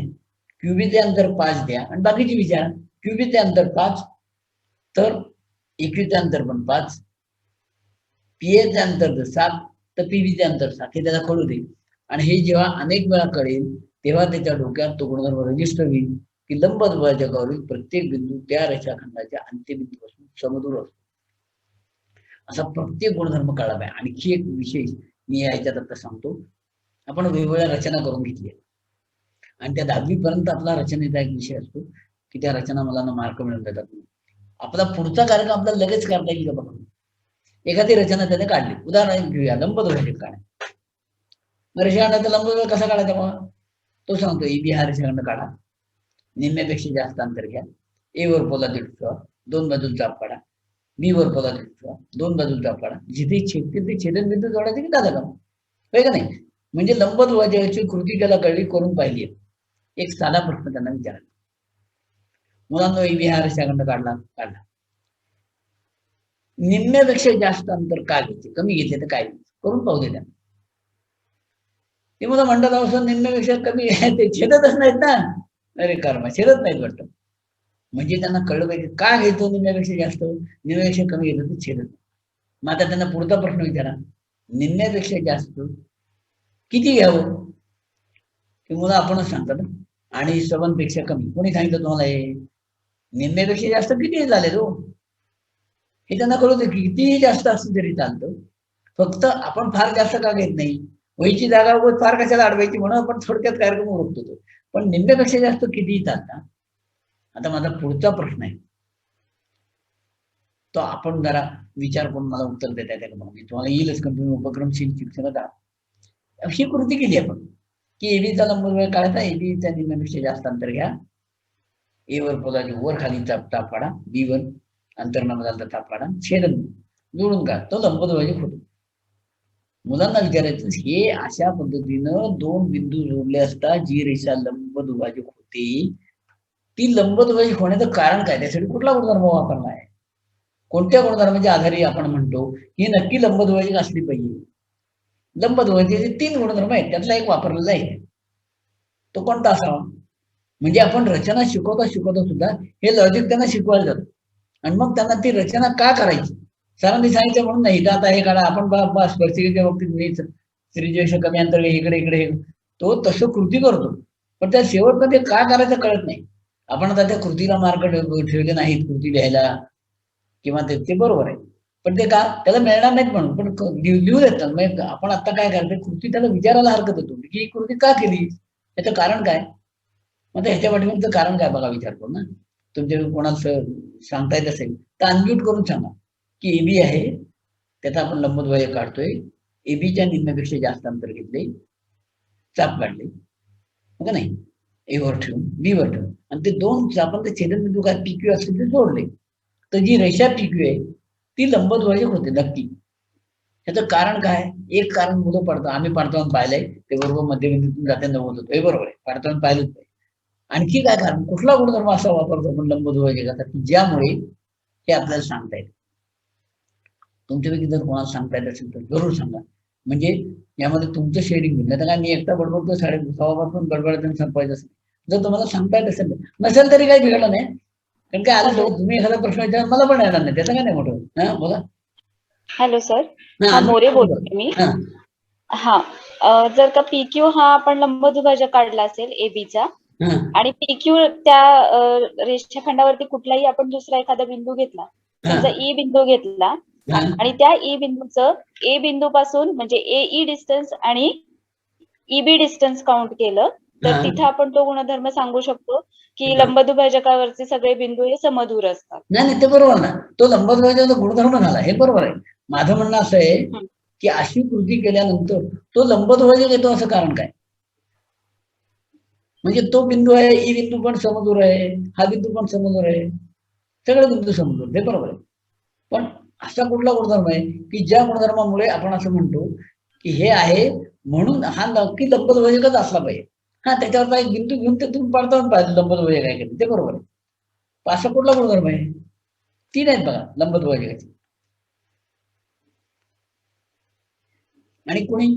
S2: QB चे अंतर 5 द्या, आणि बाकीचे विचार. QB चे अंतर 5, तर EQ चे अंतर पण 5, PA चे अंतर 7, तर PB चे अंतर 7, हे त्याला कळू दे. आणि हे जेव्हा अनेक वेळा कळेल तेव्हा त्याच्या डोक्यात तो गुणधर्म रजिस्टर होईल की लंबद्वयावरील प्रत्येक बिंदू त्या रेषाखंडाच्या अंत्यबिंदूपासून समदूर असतो. असा प्रत्येक गुणधर्म कळला पाहिजे. आणखी एक विशेष मी याच्यात आता सांगतो. आपण वेगवेगळ्या रचना करून घेतली आणि त्या 10वी पर्यंत आपला रचनेचा एक विषय असतो की त्या रचना मुलांना मार्क मिळून देतात. आपला पुढचा कार्यक्रम आपल्याला लगेच करता येईल का बघा. एखादी रचना त्याने काढली, उदाहरण घेऊया लंबद्वय काढ. रेषाखंडाचा लंबद्वय कसा काढायचा मग तो सांगतो. AB हा रेषाखंड काढा, निम्म्यापेक्षा जास्त अंतर घ्या, A वर पोलाद ठेवा, 2 बाजूला चाप काढा, B वर पोलाद ठेवा, 2 बाजूला चाप काढा, जिथे छेदतील ते छेदनबिंदू जोडायचे की दादा का होय का नाही. म्हणजे लंबद्वयाची कृती त्याला कळली, करून पाहिली. एक साधा प्रश्न त्यांना विचारायचा, मुलांना AB हा रेषाखंड काढला, निम्म्यापेक्षा जास्त अंतर का घेतले, कमी घेतले तर काय करून पाहू दे. ते मला म्हणतात असं निम्म्यापेक्षा कमी ते छेदतच नाहीत ना. अरे कर्म छेदत नाहीत वाटतं. म्हणजे त्यांना कळलं पाहिजे का घेतो निम्म्यापेक्षा जास्त, निम्म्यापेक्षा कमी घेतो तर छेदत. मग आता त्यांना पुढचा प्रश्न विचारा, निम्म्यापेक्षा जास्त किती घ्यावं, ते मुलं आपणच सांगतात. आणि 7 पेक्षा कमी कोणी सांगितलं तुम्हाला हे, निम्म्यापेक्षा जास्त किती झाले तो, हे त्यांना कळू दे. कितीही जास्त असलं तरी चालतं, फक्त आपण फार जास्त का घेत नाही. वहीची जागा फार कशाला अडवायची म्हणून आपण थोडक्यात कार्यक्रम उरकतो. पण निम्म्यापेक्षा जास्त कितीही चालतात. आता माझा पुढचा प्रश्न आहे तो आपण जरा विचार करून मला उत्तर देता येते का. मी तुम्हाला येईलच कारण तुम्ही उपक्रमशील शिक्षणात ही कृती केली आपण की एबीचा लंबद्वय काढायचा, एबीच्या निम्म्यापेक्षा जास्त अंतर घ्या, ए वर पोलाची वर खाली ताप काढा, बी वर अंतर न बदलता ताप काढा, छेदन जोडून काढा, तो लंबद्वयाची होतो. मुलांना विचारायचं हे अशा पद्धतीनं 2 बिंदू जोडले असता जी रेषा लंबद्वयाची होते ती लंबद्वयाची होण्याचं कारण काय, त्यासाठी कुठला गुणधर्म वापरला आहे, कोणत्या गुणधर्माच्या आधारे आपण म्हणतो ही नक्की लंबद्वयाची असली पाहिजे. लंबद्वयाचे 3 गुणधर्म आहेत, त्यातला एक वापरलेला आहे, तो कोणता असावा. म्हणजे आपण रचना शिकवता सुद्धा हे लॉजिक त्यांना शिकवायला जातं. आणि मग त्यांना ती रचना का करायची सरांनी सांगितलं म्हणून नाही, आता हे काढा आपण स्पर्शिकेच्या बाबतीत त्रिज्येपेक्षा कमी अंतर इकडे इकडे तो तसं कृती करतो, पण त्या शेवटमध्ये का करायचं कळत नाही. आपण आता त्या कृतीला मार्क ठेवले नाहीत कृती लिहायला किंवा ते बरोबर आहे, पण ते का त्याला मिळणार नाहीत म्हणून पण लिहू देतात. मग आपण आता काय करतो कृती त्याला विचारायला हरकत होतो की ही कृती का केली, याचं कारण काय. मग ह्याच्या पाठीमागचं कारण काय बघा, विचार करू ना. तुमच्या कोणाला सांगता येत असेल तर अनम्यूट करून सांगा की एबी आहे, त्याचा आपण लंबद्वय काढतोय, एबीच्या निम्म्यापेक्षा जास्त अंतर घेतले, चाप काढले का नाही, ए वर ठेवून बी वर ठेवून आणि ते 2 चापांचे छेदनबिंदू काय PQ असतील ते जोडले, तर जी रेषा PQ आहे ती लंबद्वयाची होते नक्की. त्याचं कारण काय? एक कारण मुलं पडतं, आम्ही पडताळून पाहिलंय ते बरोबर मध्यबिंदूतून जाते नव्वद होतो, हे बरोबर आहे, पडताळून पाहिलंच नाही. आणखी काय कारण, कुठला गुणधर्म असा वापरतो आपण लंबदुभाजकाचा की ज्यामुळे हे आपल्याला सांगता येईल? तुमच्यापैकी जर कोणाला सांगता येत असेल तर जरूर सांगा, म्हणजे यामध्ये तुमचं शेअरिंग घेऊन. नाही तर काय मी एकटा बडबडतो 6:15 गडबड संपायचं असेल. जर तुम्हाला सांगता येत असेल नसेल तरी काही बिघडलं नाही, कारण काय आलं तुम्ही एखादा प्रश्न विचार मला पण येणार नाही, त्याचं काय नाही मोठं. हा बोला.
S4: हॅलो सर,
S2: हा,
S4: हा मोरे बोलते मी.
S2: हा.
S4: हा, जर का पीक्यू हा आपण लंबदुभाजक काढला असेल एबीचा
S2: हा.
S4: आणि पीक्यू त्या रेषाखंडावरती कुठलाही आपण दुसरा एखादा बिंदू घेतला, समजा ई बिंदू घेतला
S2: हा.
S4: आणि त्या ई बिंदूचं ए बिंदू पासून म्हणजे एई डिस्टन्स आणि ईबी डिस्टन्स काउंट केलं तर
S2: हा.
S4: तिथे आपण तो गुणधर्म सांगू शकतो की लंबदुभाजकावरचे सगळे बिंदू हे समदूर असतात.
S2: नाही ते बरोबर ना, तो लंबदुभाजकाचा गुणधर्म झाला, हे बरोबर आहे. माझं म्हणणं असं आहे की अशी कृती केल्यानंतर तो लंबदुभाजक येतो असं कारण काय? म्हणजे तो बिंदू आहे, ई बिंदू पण समदूर आहे, हा बिंदू पण समदूर आहे, सगळे बिंदू समदूर, हे बरोबर आहे. पण असा कुठला गुणधर्म आहे की ज्या गुणधर्मामुळे आपण असं म्हणतो की हे आहे म्हणून हा नक्की लंबदुभाजकच असला पाहिजे. हा, त्याच्यावरचा एक बिंदू घेऊन ते तुम्ही पडताळून पाहिजे लंबदुभाजक आहे की ते बरोबर आहे. असा कुठला गुणधर्म आहे? तीन आहेत बघा लंबदुभाजकाचे. आणि कोणी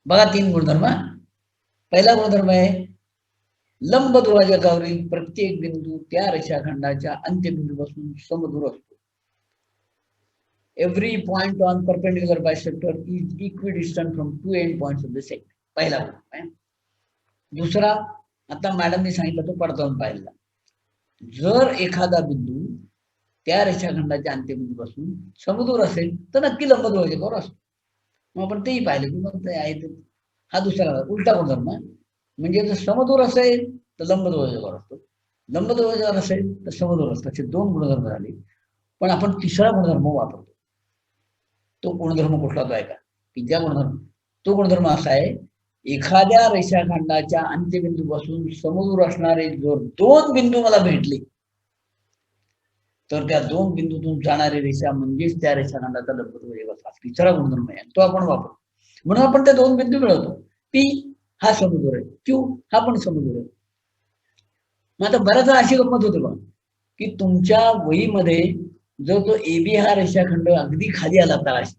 S2: बघा तीन गुणधर्म. पहिला गुणधर्म आहे लंबदुभाजकावरील प्रत्येक बिंदू त्या रेषाखंडाच्या अंत्यबिंदूपासून समदूर असतो. Every point on perpendicular bisector is equidistant from two end points of the sector. पहिला गुण. दुसरा, आता मॅडमने सांगितलं तो पडताळून पाहिला, जर एखादा बिंदू त्या रेषाखंडाच्या अंत्यबिंदूपासून समदूर असेल तर नक्की लंबदुभाजकावर असतो. मग आपण तेही पाहिलं की मग ते आहे. हा दुसरा उलटा गुणधर्म, म्हणजे जर समदूर असेल तर लंबदुभाजकावर असतो, लंबदुभाजकावर असेल तर समदूर असतो. असे दोन गुणधर्म झाले. पण आपण तिसरा गुणधर्म वापरतो. तो गुणधर्म कुठला तो आहे का की ज्या गुणधर्म, तो गुणधर्म असा आहे, एखाद्या रेषाखंडाच्या अंत्यबिंदूपासून समदूर असणारे जर दोन बिंदू मला भेटले तर त्या दोन बिंदूतून जाणारी रेषा म्हणजेच त्या रेषाखंडाचा लंबदुभाजक असा तिसरा गुणधर्म आहे, तो आपण वापरतो. म्हणून आपण ते दोन बिंदू मिळवतो. पी हा समदूर आहे, क्यू हा पण समदूर आहे. मग आता बऱ्याच अशी गंमत होते बघा की तुमच्या वहीमध्ये जर तो एबी हा रेषाखंड अगदी खाली आला तळाशी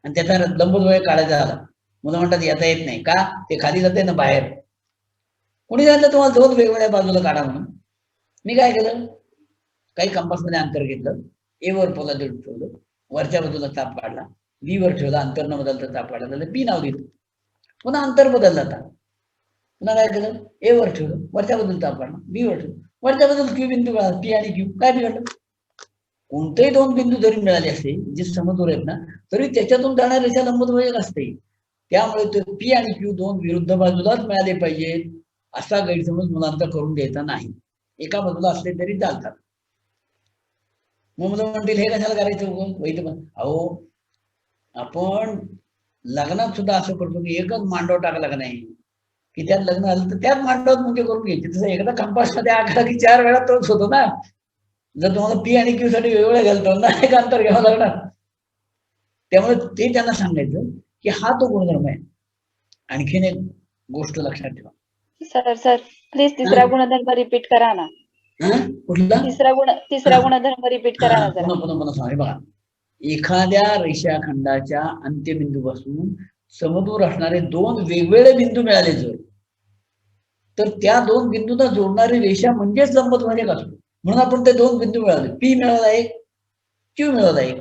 S2: आणि त्याचा लंबदुभाजक काढायचा आला, मुलं म्हणतात येता येत नाही का, ते खाली जाते ना बाहेर. कोणी सांगितलं तुम्हाला दोन वेगवेगळ्या बाजूला काढा म्हणून? मी काय केलं, काही कंपासमध्ये अंतर घेतलं, ए वर पोला ठेवलं, वरच्या बाजूला चाप काढला, बी वर ठेवला, अंतर न बदलता चाप काढला, त्याला बी नाव दिलं. पुन्हा अंतर बदललं, आता पुन्हा काय केलं, ए वर ठेवलं, वरच्या बाजूला चाप काढला, बी वर ठेवलं, वरच्या बाजूला क्यू बिंदू काढला, पी आणि क्यू. काय बिघडलं? कोणतेही दोन बिंदू जरी मिळाले असते जे समदूर आहेत ना, तरी त्याच्यातून जाणारी रेषा लंबदुभाजक असते. त्यामुळे ते पी आणि क्यू दोन विरुद्ध बाजूलाच मिळाले पाहिजेत असा गैरसमज मुलांचा करून द्यायचा नाही. एका बाजूला असले तरी चालतात. मग मुलं म्हणतील हे कशाला करायचं वैध? अहो, आपण लग्नात सुद्धा असं करतो की एकच मांडव टाकला का नाही की त्यात लग्न झालं तर त्याच मांडवात मुंडे करून घ्यायचे. तसं एकदा कंपास मध्ये आखला की 4 वेळा तोच होतो ना. जर तुम्हाला पी आणि क्यू साठी वेगवेगळ्या घालतो ना, एक अंतर घ्यावं लागणार. त्यामुळे ते त्यांना सांगायचं की हा तो गुणधर्म आहे. आणखीन एक गोष्ट लक्षात ठेवा
S4: सर प्लीज तिसरा गुणधर्म रिपीट करा ना.
S2: कुठला
S4: तिसरा गुणधर्म रिपीट करा ना जरा.
S2: पुन्हा सांगा बघा. एखाद्या रेषाखंडाच्या अंत्यबिंदूपासून समदूर असणारे दोन वेगवेगळे बिंदू मिळाले जर, तर त्या दोन बिंदूंना जोडणारी रेषा म्हणजेच लंबदुभाजक असतो. म्हणून आपण ते दोन बिंदू मिळाले, पी मिळाला एक, क्यू मिळाला एक.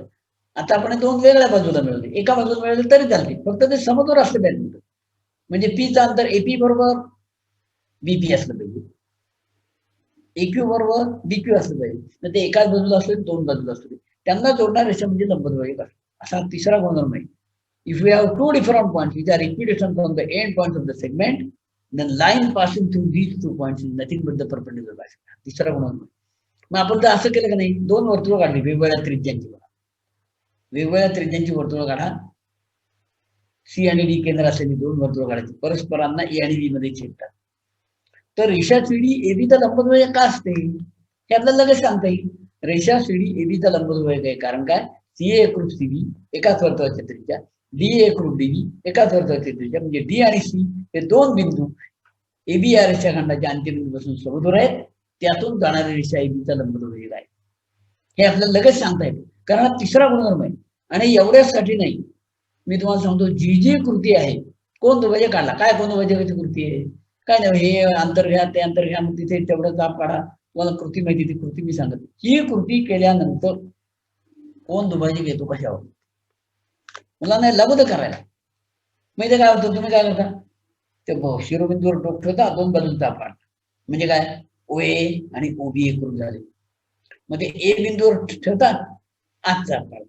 S2: आता आपण दोन वेगळ्या बाजूला मिळवले, एका बाजूला मिळवले तरी चालते, फक्त ते समदूर असले पाहिजे. म्हणजे पीचा अंतर एपी बरोबर बीपी असलं पाहिजे, एक्यू बरोबर बीक्यू असलं पाहिजे. तर ते एकाच बाजूला असले, दोन बाजूला असले, त्यांना जोडणारी रेषा म्हणजे लंबदुभाजक असतो. असा तिसरा गुणधर्म आहे. If you have two different points which are equidistant from the end points of the segment, then line passing through these two points is nothing but the perpendicular bisector. तिसरा गुणधर्म. मग आपण जर असं केलं का नाही, दोन वर्तुळ काढली वेगवेगळ्या त्रिज्यांची, वेगवेगळ्या त्रिज्यांची वर्तुळ काढा. सी आणि डी केंद्र असलेली दोन वर्तुळ काढायची, परस्परांना ए आणि बी मध्ये छेदतात. तर रेषा सीडी एबीचा लंबद्वय का असते हे आपल्याला लगेच सांगता येईल. रेषा सीडी एबीचा लंबद्वय आहे, कारण काय, सी एकरूप सीबी एकाच वर्तुळाच्या त्रिज्या, डी एकरूप डीबी एकाच वर्तुळाच्या त्रिज्या, म्हणजे डी आणि सी हे दोन बिंदू एबी या रेषाखंडाच्या अंतिम बिंदूपासून समदूर आहेत, त्यातून जाणारी रेषा एबीचा लंबद्वय आहे. हे आपल्याला लगेच सांगता येईल, कारण हा तिसरा गुणधर्म आहे. आणि एवढ्यासाठी नाही, मी तुम्हाला सांगतो, जी जी कृती आहे, कोण दुभाजक काढला, काय कोण दुभाजकाची कृती आहे, काय नाही, हे अंतर घ्या ते अंतर घ्या, मग तिथे तेवढं चाप काढा, तुम्हाला कृती माहिती, ती कृती मी सांगत. ही कृती केल्यानंतर कोण दुभाजक येतो कशावर, मला नाही लबद करायला. माहिती काय होतं, तुम्ही काय करता, ते शिरोबिंदूवर टोक ठेवता, दोन बाजून चाप काढता, म्हणजे काय, ओ ए आणि ओबी एकरूप झाले. मग ते ए बिंदूवर ठेवता, आत चाप काढता,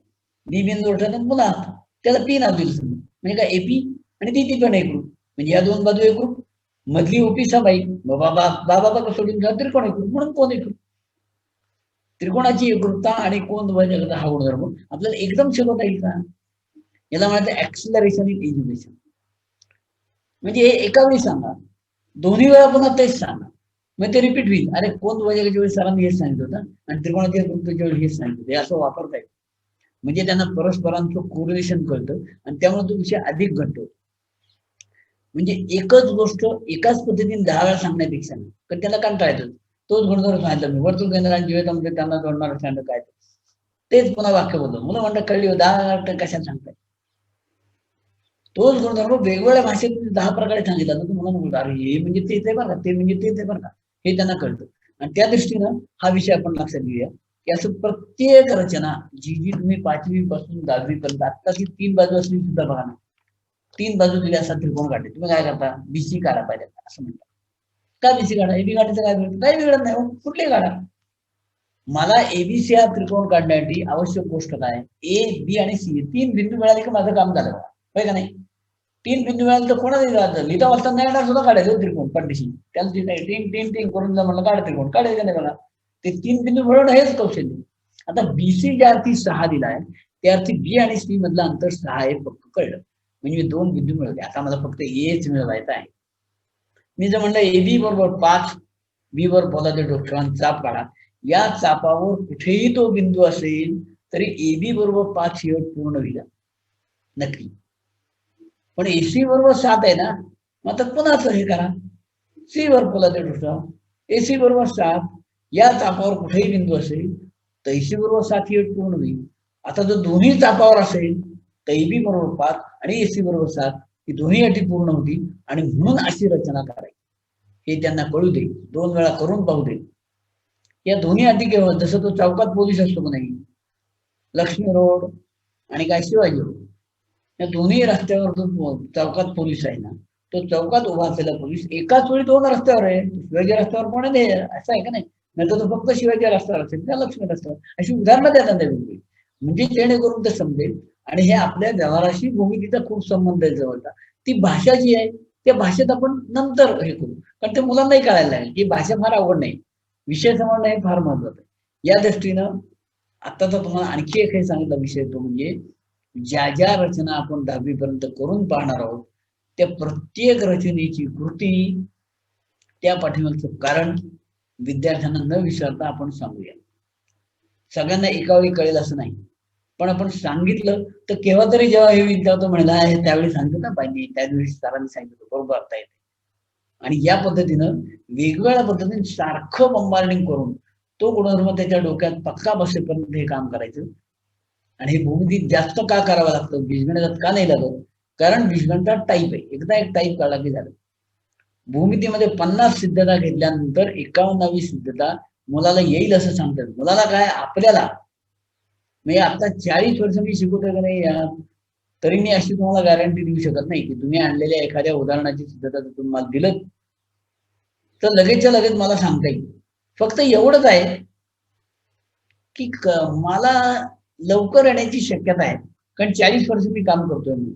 S2: बी बिंदूवर ठेवतात पुन्हा, त्याला पी नाव दिलं समजा, म्हणजे काय, एपी आणि ती पण एकरूप, म्हणजे या दोन बाजू एकरूप, मधली ओपी सबाई, बाबा सोडून घ्या, त्रिकोण एकरूप, म्हणून कोण एकरूप. त्रिकोणाची एकरूपता आणि कोण दुभाजक हा गुणधर्म आपल्याला एकदम शिकवता येईल का, याला म्हणायचं ऍक्सिलरेशन इन एज्युकेशन. म्हणजे हे एका वेळी सांगा, दोन्ही वेळा पुन्हा तेच सांगा, मग ते रिपीट होईल. अरे कोण दुभाजकाच्या वेळी सरांनी हेच सांगितलं होतं आणि त्रिकोणाच्या एकरूपतेच्या वेळी हेच सांगितलं होतं, हे असं वापरता येईल. म्हणजे त्यांना परस्परांचं कोरिलेशन कळतं आणि त्यामुळे तो विषय अधिक घट्ट होतो. म्हणजे एकच गोष्ट एकाच पद्धतीने 10 वेळा सांगण्यापेक्षा नाही, पण त्याला कंटाळा येतो. तोच गुणधर्म सांगितलं मी, वर्तुळ केंद्रांच्या जीवितामध्ये त्यांना जोडणार सांगितलं काय, तेच पुन्हा वाक्य बोलतो, मुलं म्हणतात कळली 10 कशात सांगताय. तोच गुणधर्म वेगवेगळ्या भाषेत 10 प्रकारे सांगितला तर तुम्हाला म्हणतो, अरे हे म्हणजे तेच आहे बरं का, ते म्हणजे तेच आहे बरं का, हे त्यांना कळतं. आणि त्या दृष्टीनं हा विषय आपण लक्षात घेऊया की असं प्रत्येक रचना जी जी तुम्ही 5वी पासून 10वी पर्यंत आत्ताची 3 बाजू असली सुद्धा बघा ना, 3 बाजू दिली असा त्रिकोण काढले, तुम्ही काय करता, बीसी काढा पाहिजे असं म्हणतात. का बीसी काढा, एबी काढायचं काय बिघडत, काही बिघडत नाही, कुठले काढा. मला एबीसी हा त्रिकोण काढण्यासाठी आवश्यक गोष्ट काय, ए बी आणि सी 3 बिंदू मिळाले की माझं काम झालं, होय का नाही. 3 बिंदू मिळाले तर कोणाला लिहिता वाचता नाही येणार सुद्धा काढायचं त्रिकोण पडदेशी, त्याला तीन तीन तीन करून म्हणलं काढ त्रिकोण, काढायचं नाही बघा. ते 3 बिंदू मिळवणं हेच कौशल्य. आता बीसी ज्या अर्थी 6 दिलाय त्या अर्थी बी आणि सी मधलं अंतर 6 आहे फक्त, कळलं, म्हणजे मी 2 बिंदू मिळवले. आता मला फक्त एच मिळवायचा आहे. मी जर म्हणलं एबी बरोबर 5, बी बरोबर पोलाच्या डोक्यावर चाप काढा, या चापावर कुठेही तो बिंदू असेल तरी एबी बरोबर 5 ही अट पूर्ण होईल नक्की. पण एसी बरोबर 7 आहे ना, मग आता पुन्हा हे करा, सी वर पोलाच्या डोक्यावर एसी बरोबर 7, या चापावर कुठेही बिंदू असेल तर एसी बरोबर 7 ही अट पूर्ण होईल. आता जर दोन्ही चापावर असेल तर एबी बरोबर 5 आणि एसी बरोबर 7 ही दोन्ही अटी पूर्ण होतील आणि म्हणून अशी रचना करायची. हे त्यांना कळू दे, 2 वेळा करून पाहू दे. या दोन्ही अटी केव्हा, जसं तो चौकात पोलीस असतो का नाही, लक्ष्मी रोड आणि काय शिवाजी रोड, या दोन्ही रस्त्यावर जो चौकात पोलीस आहे ना, तो चौकात उभा असलेला पोलीस एकाच वेळी 2 रस्त्यावर आहे, शिवाजी रस्त्यावर पण आहे, असं आहे का नाही, नाही तर तो फक्त शिवाजी रस्त्यावर असेल त्या लक्ष्मी रस्त्यावर, अशी उदाहरणं देतात वेगवेगळी, म्हणजे जेणेकरून ते समजेल. आणि हे आपल्या व्यवहाराशी भूमितीचा खूप संबंध आहे जवळचा. ती भाषा जी आहे त्या भाषेत आपण नंतर हे करू, कारण ते मुलांनाही कळायला लागेल की भाषा फार अवघड नाही, विषय समजणं हे फार महत्वाचं आहे. या दृष्टीनं आताचा तुम्हाला आणखी एक हे सांगितला विषय, तो म्हणजे ज्या ज्या रचना आपण 10वी पर्यंत करून पाहणार आहोत त्या प्रत्येक रचनेची कृती, त्या पाठीमागचं कारण विद्यार्थ्यांना न विचारता आपण सांगूया. सगळ्यांना एकावेळी कळेल असं नाही, पण आपण सांगितलं तर केव्हा तरी जेव्हा हे विद्यार्थी म्हणला आहे त्यावेळी सांगितलं ना पाहिजे, त्या दिवशी सरांनी सांगितलं बरोबर अर्थ येते. आणि या पद्धतीनं वेगवेगळ्या पद्धतीने सारखं बंबार्डिंग करून तो गुणधर्म त्याच्या डोक्यात पक्का बसेपर्यंत हे काम करायचं. आणि हे भूमिती जास्त का करावं लागतं, बीजगणितात का नाही लागत, कारण बीजगणितात टाईप आहे, एकदा एक टाईप काढला की झालं. भूमितीमध्ये 50 सिद्धता घेतल्यानंतर 51वी सिद्धता मुलाला येईल असं सांगतात. मुलाला काय, आपल्याला म्हणजे आता 40 वर्ष मी शिकवतोय का नाही तरी मी अशी तुम्हाला गॅरंटी देऊ शकत नाही की तुम्ही आणलेल्या एखाद्या उदाहरणाची सिद्धता जर तुम्हाला दिलं तर लगेचच्या लगेच मला सांगता येईल. फक्त एवढंच आहे की मला लवकर येण्याची शक्यता आहे, कारण 40 वर्ष मी काम करतोय मी.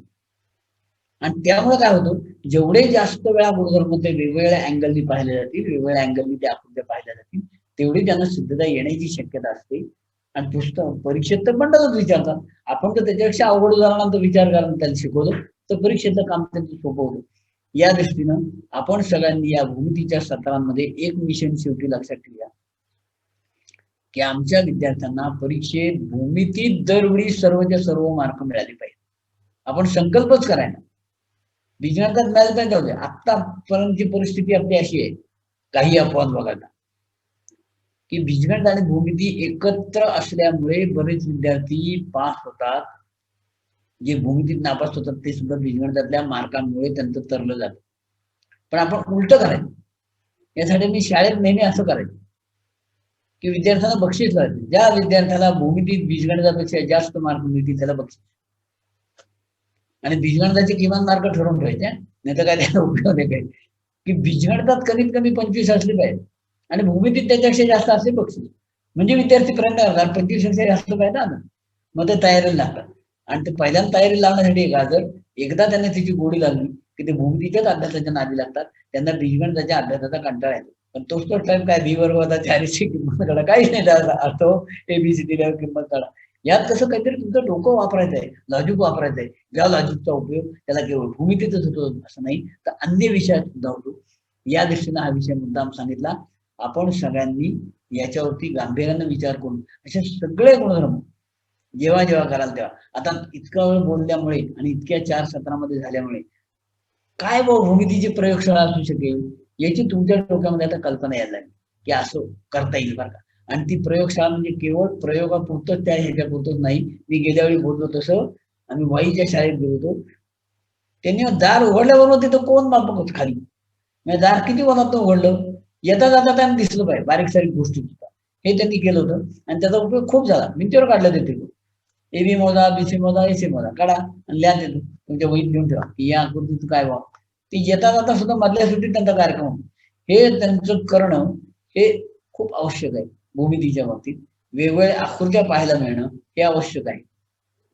S2: आणि त्यामुळे काय होतं, जेवढे जास्त वेळा गुणधर्म ते वेगवेगळ्या अँगलनी पाहिले जातील, वेगवेगळ्या अँगलनी त्या आकृत्या पाहिल्या जातील, तेवढी त्यांना सिद्धता येण्याची शक्यता असते. आणि पुस्तक परीक्षेत तर बंडलच विचारतात. आपण तर त्याच्यापेक्षा अवघड उदाहरणांचा विचार करायला त्याला शिकवलं तर परीक्षेतलं काम त्यांचं सोपं होतं. या दृष्टीनं आपण सगळ्यांनी या भूमितीच्या सत्रांमध्ये एक मिशन शेवटी लक्षात ठेवूया की आमच्या विद्यार्थ्यांना परीक्षेत भूमितीत दरवेळी सर्वच्या सर्व मार्क मिळाले पाहिजे. आपण संकल्पच करायला बीजगणितात मिळाले पाहिजे होते. आतापर्यंतची परिस्थिती आपली अशी आहे, काही अपवाद बघायला, की बीजगणित आणि भूमिती एकत्र असल्यामुळे बरेच विद्यार्थी पास होतात. जे भूमितीत नापास होतात ते सुद्धा बीजगणितातल्या मार्कांमुळे त्यांचं तरलं जातं. पण आपण उलट करायचं. यासाठी मी शाळेत नेहमी असं करायचं की विद्यार्थ्यांना बक्षीस करायचं. ज्या विद्यार्थ्याला भूमितीत बीजगणितापेक्षा जास्त मार्क मिळतील त्याला बक्षीस, आणि बीजगणिताचे किमान मार्क ठरवून ठेवायचे, नाही तर काय त्याला उपयोग नाही काही, की बीजगणितात कमीत कमी 25 असले पाहिजे आणि भूमितीत त्याच्यापेक्षा जास्त असले बक्षीस. म्हणजे विद्यार्थी प्रयत्न करतात 25 जास्त पाहिजे ना, मग ते तयारीला लागतात. आणि ते पहिल्यांदा तयारी लावण्यासाठी जर एकदा त्यांना तिची गोडी लागली की ते भूमितीच्याच अभ्यासाच्या नादी लागतात, त्यांना बीजगणिताच्या अभ्यासाचा कंटाळा येतो. पण तोच टाइम काय बी वर्ग होता 40ची किंमत काढा, काहीच नाही अर्थ एबीसी दिल्यावर किंमत काढा. यात कसं काहीतरी तुमचं डोकं वापरायचं आहे, लॉजिक वापरायचं आहे. ज्या लॉजिकचा उपयोग त्याला केवळ भूमितीतच होतो असं नाही, तर अन्य विषयात सुद्धा होतो. या दृष्टीनं हा विषय मुद्दाम सांगितला. आपण सगळ्यांनी याच्यावरती गांभीर्यानं विचार करून असे सगळे गुणधर्म जेव्हा जेव्हा कराल तेव्हा, आता इतका वेळ बोलल्यामुळे आणि इतक्या 4 सत्रामध्ये झाल्यामुळे काय भूमितीची प्रयोगशाळा असू शकेल याची तुमच्या डोक्यामध्ये आता कल्पना यायला लागली की असं करता येईल बरं का. आणि ती प्रयोगशाळा म्हणजे केवळ प्रयोगापुरतच त्या ह्याच्यापुरतच नाही. मी गेल्या वेळी बोललो तसं आम्ही वाईच्या शाळेत गेलो होतो, त्यांनी दार उघडल्याबरोबर तिथं कोण बापक होत खाली, म्हणजे दार किती कोणात उघडलं येता जाता त्यांना दिसलं पाहिजे बारीक सारीक गोष्टी सुद्धा. हे त्यांनी केलं होतं आणि त्याचा उपयोग खूप झाला. भिंतीवर काढलं ते तिथं एबी मोजा, बीसी मोजा, एसी मोजा काढा आणि लिहा देतो तुमच्या वहीत घेऊन ठेवा की या आकृतीत काय व्हा. ती येता जाता सुद्धा मधल्या सुट्टीत त्यांचा कार्यक्रम हे त्यांचं करणं हे खूप आवश्यक आहे. भूमितीच्या बाबतीत वेगवेगळ्या आकृत्या पाहायला मिळणं हे आवश्यक आहे.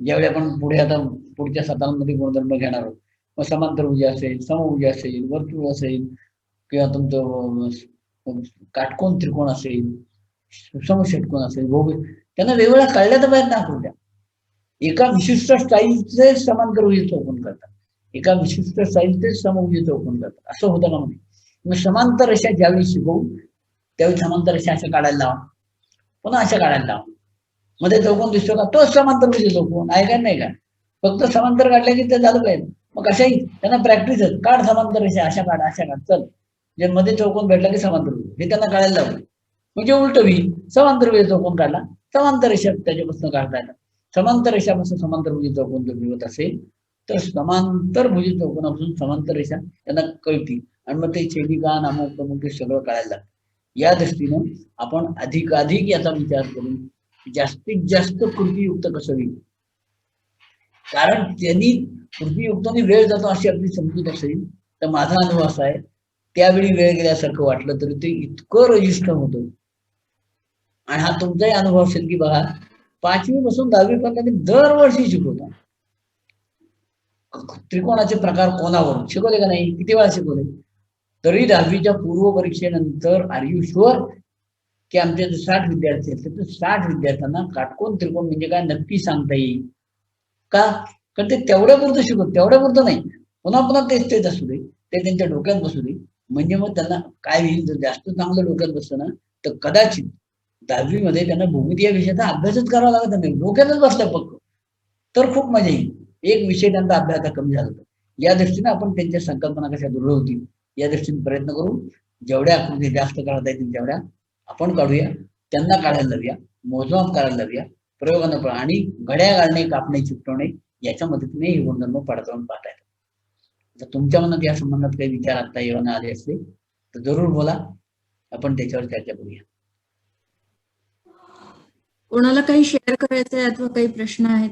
S2: ज्यावेळी आपण पुढे आता पुढच्या सत्रांमध्ये गुणधर्म घेणार आहोत, मग समांतरभुज असेल, समभुज असेल, वर्तुळ असेल किंवा तुमचं काटकोन त्रिकोण असेल, समषटकोन असेल, त्यांना वेगवेगळ्या कळल्या तर पाहिजेत ना आकृत्या. एका विशिष्ट स्टाईलचे समांतरभुज चौकोन करतात, एका विशिष्ट स्टाईलचे समभुज चौकोन करतात, असं होतं का म्हणजे. मग समांतर रेषा ज्यावेळी शिकवू त्यावेळी समांतर रेषा अशा काढायला लावा, पुन्हा अशा काढायला लावा. मध्ये चौकोन दिसतो का, तोच समांतरभुज चौकोन आहे का नाही का. फक्त समांतर काढल्या की ते झालं पाहिजे. मग अशाही त्यांना प्रॅक्टिस आहे, काढ समांतर रेषा अशा काढ अशा काढ, चल जे मध्ये चौकोन भेटला की समांतरभुज हे त्यांना काढायला लावलं. म्हणजे उलट होईल, समांतरभुज चौकोन काढला समांतर रेषा त्याच्यापासून काढता येतात. समांतर रेषापासून समांतरभुज चौकोन जर मिळत असेल तर समांतरभुज चौकोनापासून समांतर रेषा त्यांना कळतील आणि मग ते छेदिका नामक प्रमुख हे सगळं कळायला लागतं. या दृष्टीनं आपण अधिकाधिक याचा विचार करून जास्तीत जास्त कृतीयुक्त कसं होईल, कारण त्यांनी कृतीयुक्ताने वेळ जातो अशी आपली समजूत असेल तर माझा अनुभव असा आहे, त्यावेळी वेळ गेल्यासारखं वाटलं तरी ते इतकं रजिस्टर होतं. आणि हा तुमचाही अनुभव असेल की बघा 5वी पासून 10वी पर्यंत दरवर्षी शिकवतो. त्रिकोणाचे प्रकार कोणावरून शिकवले का नाही, किती वेळा शिकवले. तरी 10वीच्या पूर्व परीक्षेनंतर आर यू शुअर की आमचे 60 विद्यार्थी असतील तर 60 विद्यार्थ्यांना काटकोन त्रिकोण म्हणजे काय नक्की सांगता येईल का. कारण ते तेवढ्यापुरतं शिकवत, तेवढ्यापुरतं नाही, पुन्हा पुन्हा तेच असू दे, ते त्यांच्या डोक्यात बसू दे. म्हणजे मग त्यांना काय होईल, जर जास्त चांगलं डोक्यात बसतं ना तर कदाचित 10वी मध्ये त्यांना भूमिती या विषयाचा अभ्यासच करावा लागत नाही, डोक्यातच बसलं पक्क, तर खूप मजा येईल. एक विषय त्यांचा अभ्यास कमी झाला तर. या दृष्टीने आपण त्यांच्या संकल्पना कशा दृढ होतील या दृष्टीने प्रयत्न करू. जेवढ्या आकृती जास्त काढता येतील तेवढ्या आपण काढूया, त्यांना काढायला लावूया, मोजमाप करायला लावूया, प्रयोगानं आणि घड्या घालणे, कापणे, चिकटवणे याच्या मदतीने हे गुणधर्म पडताळून पाहता येतात. तर तुमच्या मनात या संबंधात काही विचार आता येऊन आले असले तर जरूर बोला, आपण त्याच्यावर चर्चा करूया.
S1: कोणाला काही शेअर करायचं आहे अथवा काही प्रश्न आहेत?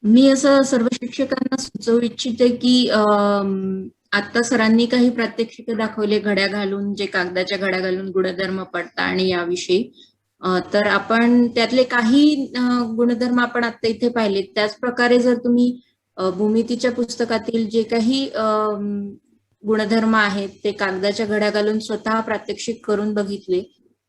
S1: मी असं सर्व शिक्षकांना सुचवू इच्छिते की आता सरांनी काही प्रात्यक्षिक दाखवले घड्या घालून, जे कागदाच्या घड्या घालून गुणधर्म पडताळणी याविषयी, तर आपण त्यातले काही गुणधर्म आपण आता इथे पाहिले. त्याच प्रकारे जर तुम्ही भूमितीच्या पुस्तकातील जे काही गुणधर्म आहेत ते कागदाच्या घड्या घालून स्वतः प्रात्यक्षिक करून बघितले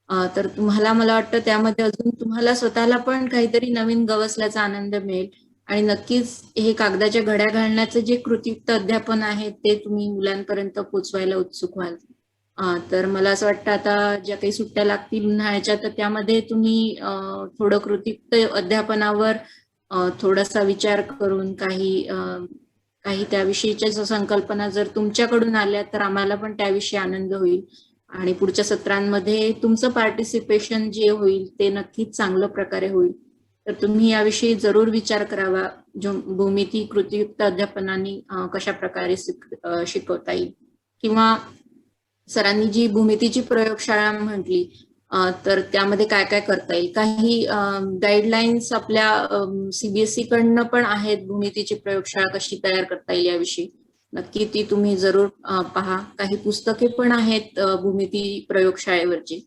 S1: तर तुम्हाला मला वाटतं त्यामध्ये अजून तुम्हाला स्वतःला पण काहीतरी नवीन गवसल्याचा आनंद मिळेल आणि नक्कीच हे कागदाच्या घड्या घालण्याचं जे कृतीयुक्त अध्यापन आहे ते तुम्ही मुलांपर्यंत पोचवायला उत्सुक व्हाल. तर मला असं वाटतं आता ज्या काही सुट्ट्या लागतील उन्हाळ्याच्या तर त्यामध्ये तुम्ही थोडं कृतीयुक्त अध्यापनावर थोडासा विचार करून काही त्याविषयीच्या संकल्पना जर तुमच्याकडून आल्या तर आम्हाला पण त्याविषयी आनंद होईल आणि पुढच्या सत्रांमध्ये तुमचं पार्टिसिपेशन जे होईल ते नक्कीच चांगल्या प्रकारे होईल. तर तुम्ही याविषयी जरूर विचार करावा. जो भूमिती कृतीयुक्त अध्यापनाने कशा प्रकारे शिकवता येईल किंवा सरांनी जी भूमितीची प्रयोगशाळा म्हटली तर त्यामध्ये काय काय करता येईल. काही गाईडलाईन्स आपल्या CBSE कडनं पण आहेत भूमितीची प्रयोगशाळा कशी तयार करता येईल याविषयी. नक्की ती तुम्ही जरूर पहा. काही पुस्तके पण आहेत भूमिती प्रयोगशाळेवरची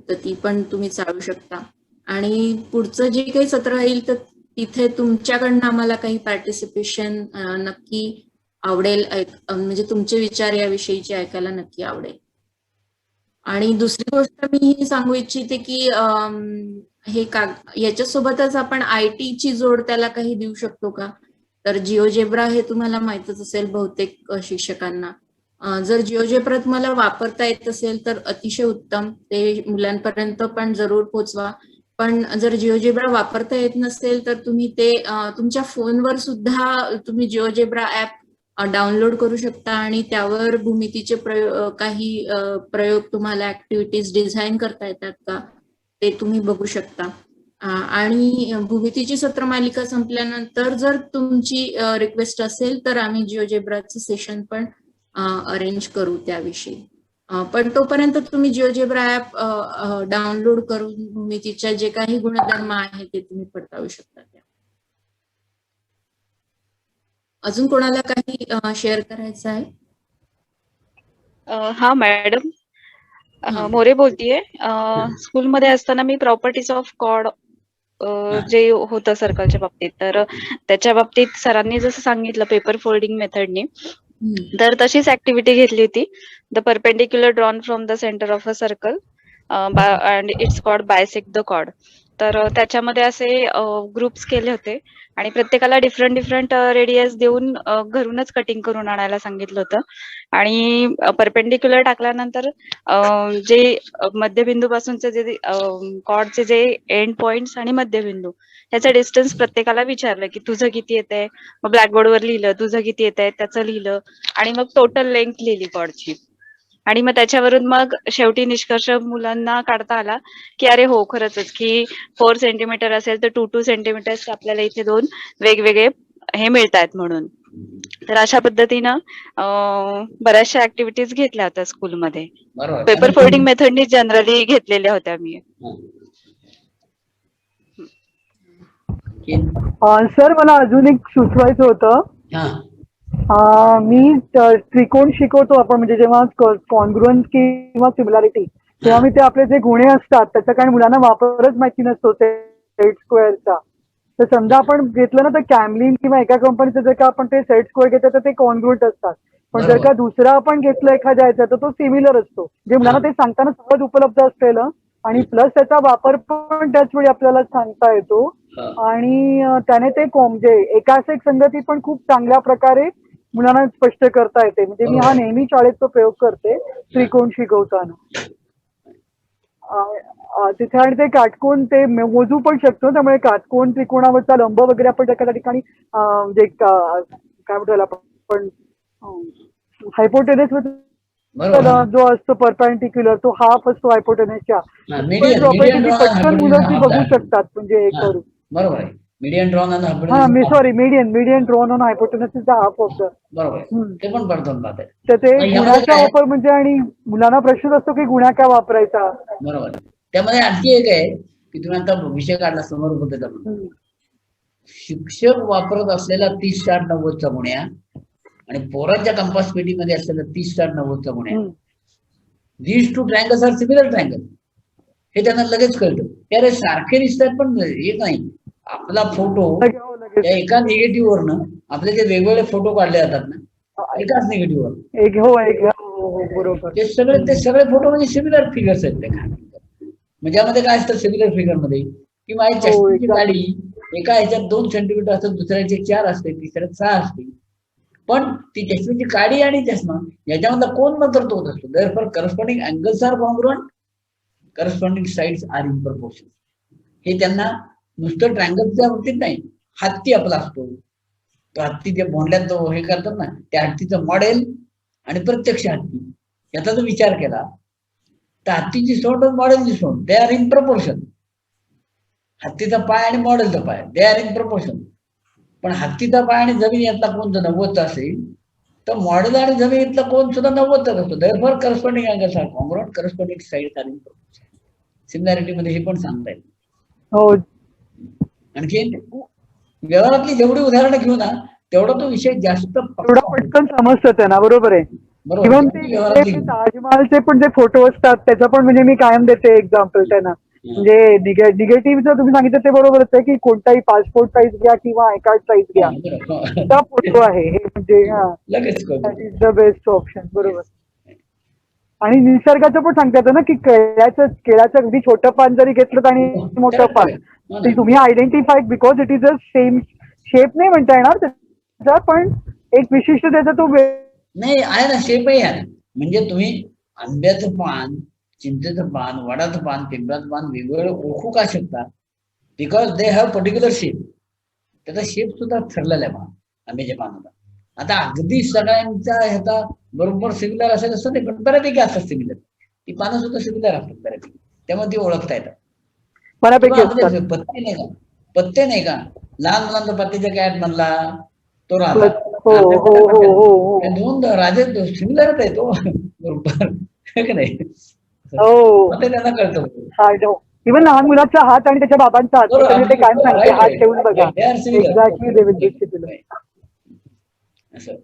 S1: तर ती पण तुम्ही चालू शकता आणि पुढचं जे काही सत्र येईल तर तिथे तुमच्याकडनं आम्हाला काही पार्टिसिपेशन नक्की आवडेल. म्हणजे तुमचे विचार याविषयीचे ऐकायला नक्की आवडेल. आणि दुसरी गोष्ट मी ही सांगू इच्छिते की हे याच्यासोबतच आपण IT ची जोड त्याला काही देऊ शकतो का. तर जिओजेब्रा हे तुम्हाला माहितच असेल बहुतेक शिक्षकांना. जर जिओजेब्रा तुम्हाला वापरता येत असेल तर अतिशय उत्तम. ते मुलांपर्यंत पण जरूर पोचवा. पण जर जिओजेब्रा वापरता येत नसेल तर तुम्ही ते तुमच्या फोनवर सुद्धा तुम्ही जिओजेब्रा ऍप डाउनलोड करू शकता आणि त्यावर भूमितीचे काही प्रयोग तुम्हाला ऍक्टिव्हिटीज डिझाईन करता येतात का ते तुम्ही बघू शकता. आणि भूमितीची सत्रमालिका संपल्यानंतर जर तुमची रिक्वेस्ट असेल तर आम्ही जिओजेब्राचं सेशन पण अरेंज करू त्याविषयी. पण तोपर्यंत तुम्ही जिओजेब्रा ऍप डाउनलोड करून भूमितीच्या जे काही गुणधर्म आहेत ते तुम्ही पडताळू शकता. अजून कोणाला काही शेअर करायचं आहे.
S4: हा मॅडम, मोरे बोलतीये. स्कूलमध्ये असताना मी प्रॉपर्टीज ऑफ गॉड जे होतं सर्कलच्या बाबतीत, तर त्याच्या बाबतीत सरांनी जसं सांगितलं पेपर फोल्डिंग मेथडनी, तर तशीच ऍक्टिव्हिटी घेतली होती. The perpendicular drawn from the centre of a circle and it's called bisect the chord. तर त्याच्यामध्ये असे ग्रुप्स केले होते आणि प्रत्येकाला डिफरंट रेडियस देऊन घरूनच कटिंग करून आणायला सांगितलं होतं. आणि परपेंडिक्युलर टाकल्यानंतर जे मध्यबिंदू पासूनचे जे कॉर्डचे जे एंड पॉइंट्स आणि मध्यबिंदू ह्याचं डिस्टन्स प्रत्येकाला विचारलं की तुझं किती येतंय. मग ब्लॅकबोर्डवर लिहिलं तुझं किती येतंय, त्याचं लिहिलं आणि मग टोटल लेंथ लिहिली कॉर्डची. आणि मग त्याच्यावरून मग शेवटी निष्कर्ष मुलांना काढता आला की अरे हो खरंच की 4 सेंटीमीटर असेल तर 2 सेंटीमीटर आपल्याला इथे 2 वेगवेगळे हे मिळतात म्हणून. तर अशा पद्धतीनं बऱ्याचशा ऍक्टिव्हिटीज घेतल्या होत्या स्कूलमध्ये. पेपर फोल्डिंग मेथडनी जनरली घेतलेल्या होत्या मी.
S3: सर मला अजून एक सुचवायचं होतं. मी त्रिकोण शिकवतो आपण, म्हणजे जेव्हा कॉन्ग्रुअन्स किंवा सिमिलॅरिटी, तेव्हा मी ते आपले जे गुणे असतात त्याचा काही मुलांना वापरच माहिती नसतो सेट स्क्वेअरचा. तर समजा आपण घेतलं ना तर कॅमलिन किंवा एका कंपनीचं जर का आपण ते सेट स्क्वेअर घेतलं तर ते कॉन्ग्रुअंट असतात. पण जर का दुसरा आपण घेतलं एखाद्या याचा तर तो सिमिलर असतो. जे मुलांना ते सांगताना सहज उपलब्ध असलेलं आणि प्लस त्याचा वापर पण त्याच वेळी आपल्याला सांगता येतो आणि त्याने ते म्हणजे एकाच एक संगती पण खूप चांगल्या प्रकारे मुलांना स्पष्ट करता येते. म्हणजे मी हा नेहमी शाळेत तो प्रयोग करते त्रिकोण शिकवताना. तिथे आणि ते काटकोन ते मोजू पण शकतो. त्यामुळे काटकोन त्रिकोणावरचा लंब वगैरे आपण एखाद्या ठिकाणी म्हणजे काय म्हणतो आपण हायपोटेनस जो असतो परपेंडिक्युलर तो हाफ असतो हायपोटेनसच्या. प्रॉपर्टी पटकन मुलं ती बघू शकतात म्हणजे हे करून.
S2: बरोबर आहे. Median drawn
S3: sorry median drawn on hypotenuse is the half of the.
S2: बरोबर ते पण पडतो पाहते.
S3: तर ते गुणाचा वापर म्हणजे आणि मुलांना प्रश्न असतो की गुणा काय वापरायचा.
S2: बरोबर. त्यामध्ये आणखी एक आहे की तुम्ही आता विषय काढला समोर होते शिक्षक वापरत असलेला 30-60-90चा गुण्या आणि पोरांच्या कंपास पेटीमध्ये असलेला 30-60-90चा गुण्या, these two triangles are similar triangle हे त्यांना लगेच कळतं. त्यारे सारखे दिसतात पण एक नाही. आपला फोटो त्या एका निगेटिव्ह वरनं आपले जे वेगवेगळे फोटो काढले जातात ना एकाच निगेटिव्ह वर
S3: बरोबर
S2: ते सगळे फोटो म्हणजे सिमिलर फिगर्स आहेत. म्हणजे यामध्ये काय असतं सिमिलर फिगर मध्ये की माझी चष्म्याची
S3: exactly.
S2: काडी एका ह्याच्यात 2 सेंटीमीटर असतात, दुसऱ्याचे 4 असते, तिसऱ्यात 6 असते. पण ती चष्म्याची काडी आणि चष्मा याच्यामधला कोण नंतर तोच असतो. Therefore corresponding angles are congruent, corresponding sides are in proportion. हे त्यांना नुसतं ट्रँगलच्या बाबतीत नाही, हत्ती आपला असतो, तो हत्ती त्या बोंडल्यात तो हे करतात ना, त्या हत्तीचं मॉडेल आणि प्रत्यक्ष हत्ती याचा जर विचार केला तर हत्तीची सोंड आणि मॉडेलची सोंड दे आर इन प्रपोर्शन. हत्तीचा पाय आणि मॉडेलचा पाय दे आर इन प्रपोर्शन. पण हत्तीचा पाय आणि जमीन यातला कोण जर 90चा असेल तर मॉडेल आणि जमिनीतला कोण सुद्धा 90चा असतो. Therefore corresponding angles are congruent, corresponding sides are in proportion. Similarity मध्ये हे पण सांगता येईल.
S3: हो
S2: आणखी व्यवहारातली जेवढी उदाहरणं घेऊ ना तेवढा तो विषय जास्त
S3: थोडा पटकन समजतं त्यांना, बरोबर आहे.
S2: बरोबर.
S3: इव्हन
S2: जेवढी
S3: ते
S2: व्यवहारातली
S3: ते ताजमहालचे पण जे फोटो असतात त्याचा पण म्हणजे मी कायम देते एक्झाम्पल त्यांना. म्हणजे निगेटिव्ह जर तुम्ही सांगितलं ते बरोबरच आहे की कोणताही पासपोर्ट साईज घ्या किंवा आय कार्ड साईज घ्या, त्या फोटो आहे हे म्हणजे
S2: लगेच
S3: that is the best option. बरोबर. आणि निसर्गाचं पण सांगता येतं ना की केळाचं अगदी छोटं पान जरी घेतलं आणि मोठं पान, ते तुम्ही identify because it is a same shape नाही म्हणता येणार त्याचा, पण एक विशिष्ट त्याचा तो
S2: नाही आहे ना, शेपही आहे. म्हणजे तुम्ही आंब्याचं पान, चिंचेचं पान, वडाचं पान, पिंपळाचं पान वेगवेगळं ओळखू का शकता? Because they have particular shape. त्याचा शेप सुद्धा ठरलेला आहे आंब्याच्या पानाचा. आता अगदी सगळ्यांच्या ह्याचा बरोबर सिमिलर असेल असं नाही, पण बऱ्यापैकी असतात सिमिलर. ती पानं सुद्धा सिमिलर असतात बऱ्यापैकी, त्यामुळे ती ओळखता येतात.
S3: बऱ्यापैकी
S2: किंवा
S3: असतात.
S2: पत्ते नाही का, पत्ते नाही का, लहान मुलांचा पत्त्याच्या कॅट म्हणला तो
S3: हो हो
S2: राहतात.
S3: हो हो हो
S2: हे दोन राजे सिमिलरच आहे तो बरोबर की नाही.
S3: हो.
S2: मग ते त्यांना कळतं.
S3: हा इव्हन लहान मुलाचा हात आणि त्याच्या बाबांचा हात
S2: बरोबर,
S3: त्याच्यामध्ये ते कायम सांगते
S2: right,
S3: हात
S2: right.
S3: ठेवून बघा.
S2: They are similar.
S3: Exactly they will be similar.
S2: असं.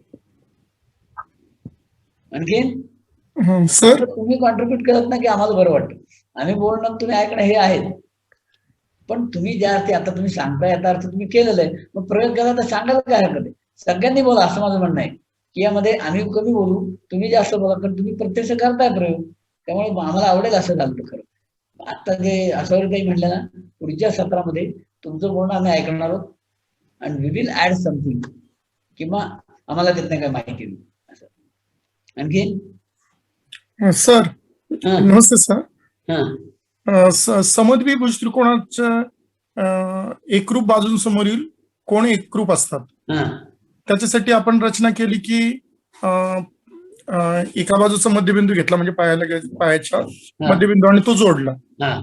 S2: आणखीन
S5: सर
S2: तुम्ही कॉन्ट्रीब्युट करत ना की आम्हाला बरं वाटतं. आम्ही बोलणं तुम्ही ऐकणं हे आहेत. पण तुम्ही ज्या अर्थी आता तुम्ही सांगताय याचा अर्थ तुम्ही केलेलं आहे, मग प्रयोग केला तर सांगायला काय हरकत आहे. सगळ्यांनी बोला असं माझं म्हणणं आहे की यामध्ये आम्ही कमी बोलू, तुम्ही जास्त बोला, कारण तुम्ही प्रत्यक्ष करताय प्रयोग, त्यामुळे आम्हाला आवडेल असं झालं खरं. आता जे असं म्हटलं ना, पुढच्या सत्रामध्ये तुमचं बोलणं आम्ही ऐकणार आहोत आणि वी विल ऍड समथिंग किंवा आम्हाला त्यातनं काय माहिती देऊ असं. आणखीन
S5: सर नमस्ते सर.
S2: हा
S5: समद्विभुज त्रिकोणाच्या एकरूप बाजूंसमोरील कोण एकरूप असतात,
S2: हा
S5: त्याच्यासाठी आपण रचना केली की एका बाजूचा मध्यबिंदू घेतला म्हणजे पायाच्या मध्यबिंदू आणि तो जोडला,
S2: हा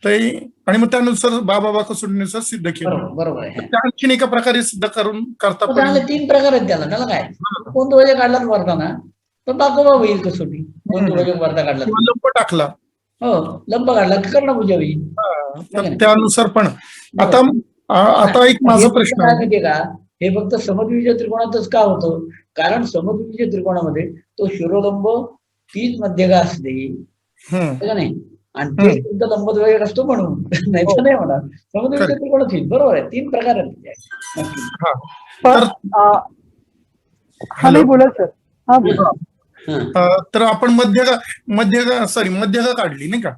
S5: आणि मग त्यानुसार बाबा कसोटीनुसार सिद्ध केलं.
S2: बरोबर आहे.
S5: आणखीन एका प्रकारे सिद्ध करून करता पण
S2: 3 प्रकार आहेत त्याला. त्याला काय कोण ध्वजक काढला वरताना तर बाकोबा होईल कसोटी. कोण ध्वजक वरता काढला,
S5: लंब टाकला,
S2: हो लंब काढला की कर्णभुजा होईल.
S5: तर त्यानुसार पण आता एक माझा प्रश्न
S2: काय
S5: आहे
S2: माहितीये का, हे फक्त समद्विभुज त्रिकोणातच का होतं, कारण समद्विभुज त्रिकोणामध्ये तो शिरोलंब तीच मध्यगा असते का नाही, आणि ते सुद्धा लंबद्वयक असतो म्हणून, नाही तर नाही म्हणा समद्विभुज त्रिकोणच होईल. बरोबर आहे. 3 प्रकार आहेत.
S3: हा बोला सर. हा बोला.
S5: तर आपण मध्यगा काढली नाही का,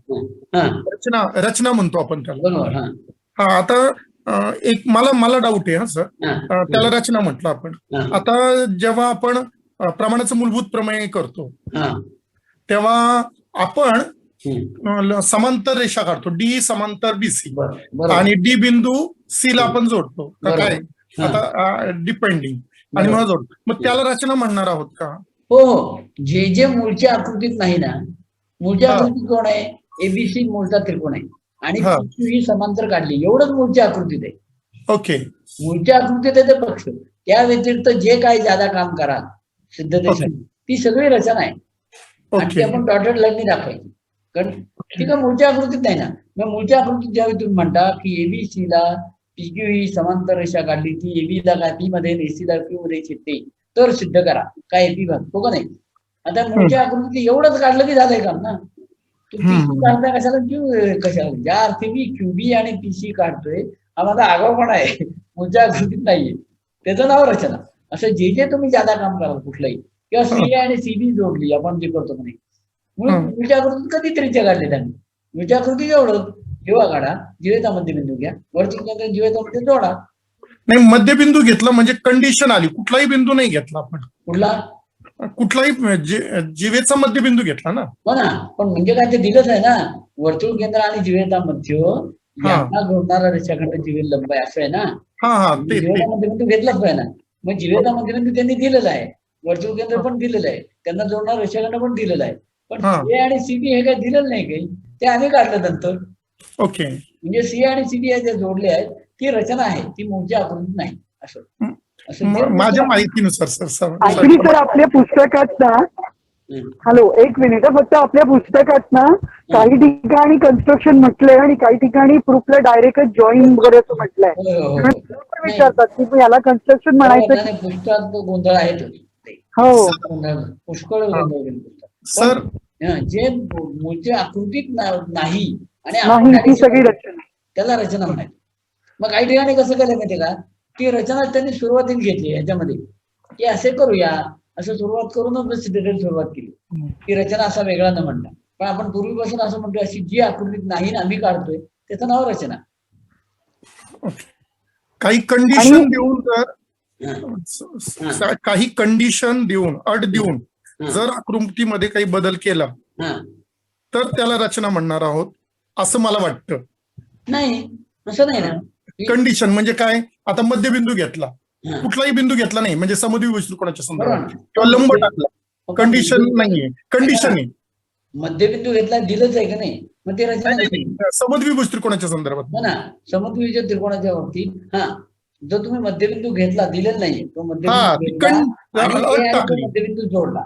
S5: रचना म्हणतो आपण त्याला.
S2: बरोबर.
S5: हा आता एक मला डाऊट आहे. हा सर, त्याला रचना म्हटलं आपण. आता जेव्हा आपण प्रमाणाचं मूलभूत प्रमेय करतो तेव्हा आपण समांतर रेषा काढतो, डी समांतर बीसी, आणि डी बिंदू सी ला आपण जोडतो का काय, आता डिपेंडिंग, आणि मग जोडतो. मग त्याला रचना म्हणणार आहोत का?
S2: हो. जे मूळच्या आकृतीत नाही ना, मूळच्या आकृतीत कोण आहे, एबीसी मूळचा त्रिकोण आहे आणि PQ ही समांतर काढली, एवढंच मूळच्या आकृतीत आहे.
S5: ओके.
S2: मूळच्या आकृतीत आहे ते पक्ष, त्या व्यतिरिक्त जे काही ज्यादा काम करा सिद्धतेसाठी ती सगळी रचना आहे. आणि ती आपण डॉटेड लाईननी दाखवायची, कारण ती काय मूळच्या आकृतीत नाही ना. मग मूळच्या आकृतीत ज्यावेळी तुम्ही म्हणता की एबीसीला PQ ही समांतर रेषा काढली, ती एबीला काय पी मध्ये, एसीला क्यू मध्ये छेदते, तर सिद्ध करा काय एपी भाग हो का नाही. आता मूळच्या आकृतीत एवढंच काढलं की झालंय काम ना. तू पीसी काढता कशाला, क्यू कशाला, ज्या अर्थी मी क्यूबी आणि पीसी काढतोय हा माझा आगाऊपणा आहे, मूळच्या आकृतीत नाहीये, त्याचं नाव रचना. असं जे तुम्ही ज्यादा काम कराल कुठलंही, किंवा सी आणि सीबी जोडली आपण जे करतो म्हणे, मूळच्या आकृतीत कधी त्रिज्या काढली त्यांनी, विचारकृती एवढं जीवा काढा, जीवेचा मध्यबिंदू घ्या, वर्तुळ केंद्र जीवेचा मध्ये जोडा.
S5: नाही, मध्यबिंदू घेतला म्हणजे कंडिशन आली, कुठलाही बिंदू नाही घेतला आपण,
S2: कुठला?
S5: कुठलाही जीवेचा मध्यबिंदू घेतला ना.
S2: हो ना, पण म्हणजे काय ते दिलंच आहे ना, वर्तुळ केंद्र आणि जीवेचा मध्य यांना जोडणारा रेषाखंड जीवे लंब आहे असं आहे ना.
S5: हा ते
S2: जीवेचा मध्यबिंदू घेतलाच पाहिजे ना. मग जीवेचा मध्यबिंदू त्यांनी दिलेला आहे, वर्तुळ केंद्र पण दिलेलं आहे, त्यांना जोडणारा रेषाखंड पण दिलेला आहे. पण सी आणि सीबी हे काही दिलेलं नाही काही, ते आम्ही काढलं नंतर.
S5: ओके.
S2: म्हणजे सी आणि सीबी हे जे जोडले आहेत ती रचना आहे, ती मूळच्या आकृतीत नाही असं
S5: माझ्या माहितीनुसार सर.
S3: ऍक्च्युली सर आपल्या पुस्तकात ना, हॅलो एक मिनिट, फक्त आपल्या पुस्तकात ना काही ठिकाणी कन्स्ट्रक्शन म्हटलंय आणि काही ठिकाणी प्रूफला डायरेक्ट जॉईन वगैरे असं म्हटलंय. विचारतात की याला कन्स्ट्रक्शन म्हणायचं.
S2: पुस्तकात गोंधळ आहे
S3: हो
S2: पुष्कळ गोंधळ
S5: सर.
S2: जे मूळच्या आकृतीत नाही
S3: नाही ती सगळी रचना,
S2: त्याला रचना म्हणायची. मग काही ठिकाणी कसं केलं माहितीये का, ती रचना त्यांनी सुरुवातीला घेतली याच्यामध्ये की असे करूया, असं सुरुवात करूनच सिद्धतेला सुरुवात केली. ती रचना असा वेगळा न म्हणता, पण आपण पूर्वीपासून असं म्हणतोय अशी जी आकृतीत नाही ना आम्ही काढतोय त्याचं नाव रचना.
S5: काही कंडिशन देऊन काही कंडिशन देऊन, अट देऊन जर आकृतीमध्ये काही बदल केला तर त्याला रचना म्हणणार आहोत असं मला वाटतं.
S2: नाही असं नाही ना.
S5: कंडिशन म्हणजे काय, आता मध्यबिंदू घेतला, कुठलाही बिंदू घेतला नाही म्हणजे समद्विभुज त्रिकोणाच्या संदर्भात किंवा लंब टाकला, कंडिशन नाहीये, कंडिशन आहे.
S2: मध्यबिंदू घेतला दिलंच आहे का नाही, मग ते रचना
S5: समद्विभुज त्रिकोणाच्या संदर्भात
S2: हो ना. समद्विभुज त्रिकोणाच्या बाबतीत जर तुम्ही मध्यबिंदू घेतला दिलेला नाही, तो मध्यबिंदू जोडला,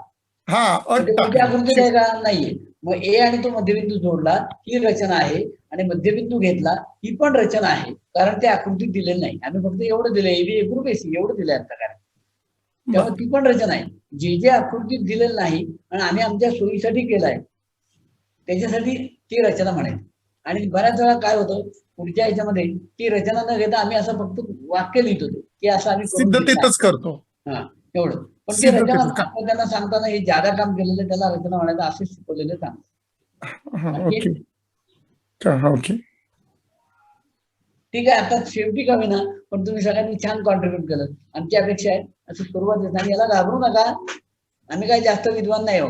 S2: आकृतीत आहे का नाहीये, मग ए आणि तो मध्यबिंदू जोडला ही रचना आहे, आणि मध्यबिंदू घेतला ही पण रचना आहे, कारण ते आकृतीत दिलेलं नाही. आम्ही फक्त एवढं दिलंय एबी ग्रुप एसी एवढं दिलंय आता, कारण त्यामुळे ती पण रचना आहे. जे आकृतीत दिलेलं नाही आणि आम्ही आमच्या सोयीसाठी केलाय त्याच्यासाठी ती रचना म्हणायची. आणि बऱ्याच वेळा काय होतं पुढच्या ह्याच्यामध्ये ती रचना न घेता आम्ही असं फक्त वाक्य लिहित होतो की असं आम्ही
S5: सिद्धतेतच करतो.
S2: एवढं. पण ती रचना आपण त्यांना सांगताना हे ज्यादा काम केलेलं त्याला रचना म्हणायचं असं शिकवलेलं सांगतो.
S5: ओके
S2: ठीक आहे. आता शेवटी का होईना पण तुम्ही सगळ्यांनी छान कॉन्ट्रीब्युट केलं. आमची अपेक्षा आहे असं सुरुवात येत आणि याला घाबरू नका. आम्ही काही जास्त विद्वान नाही हो,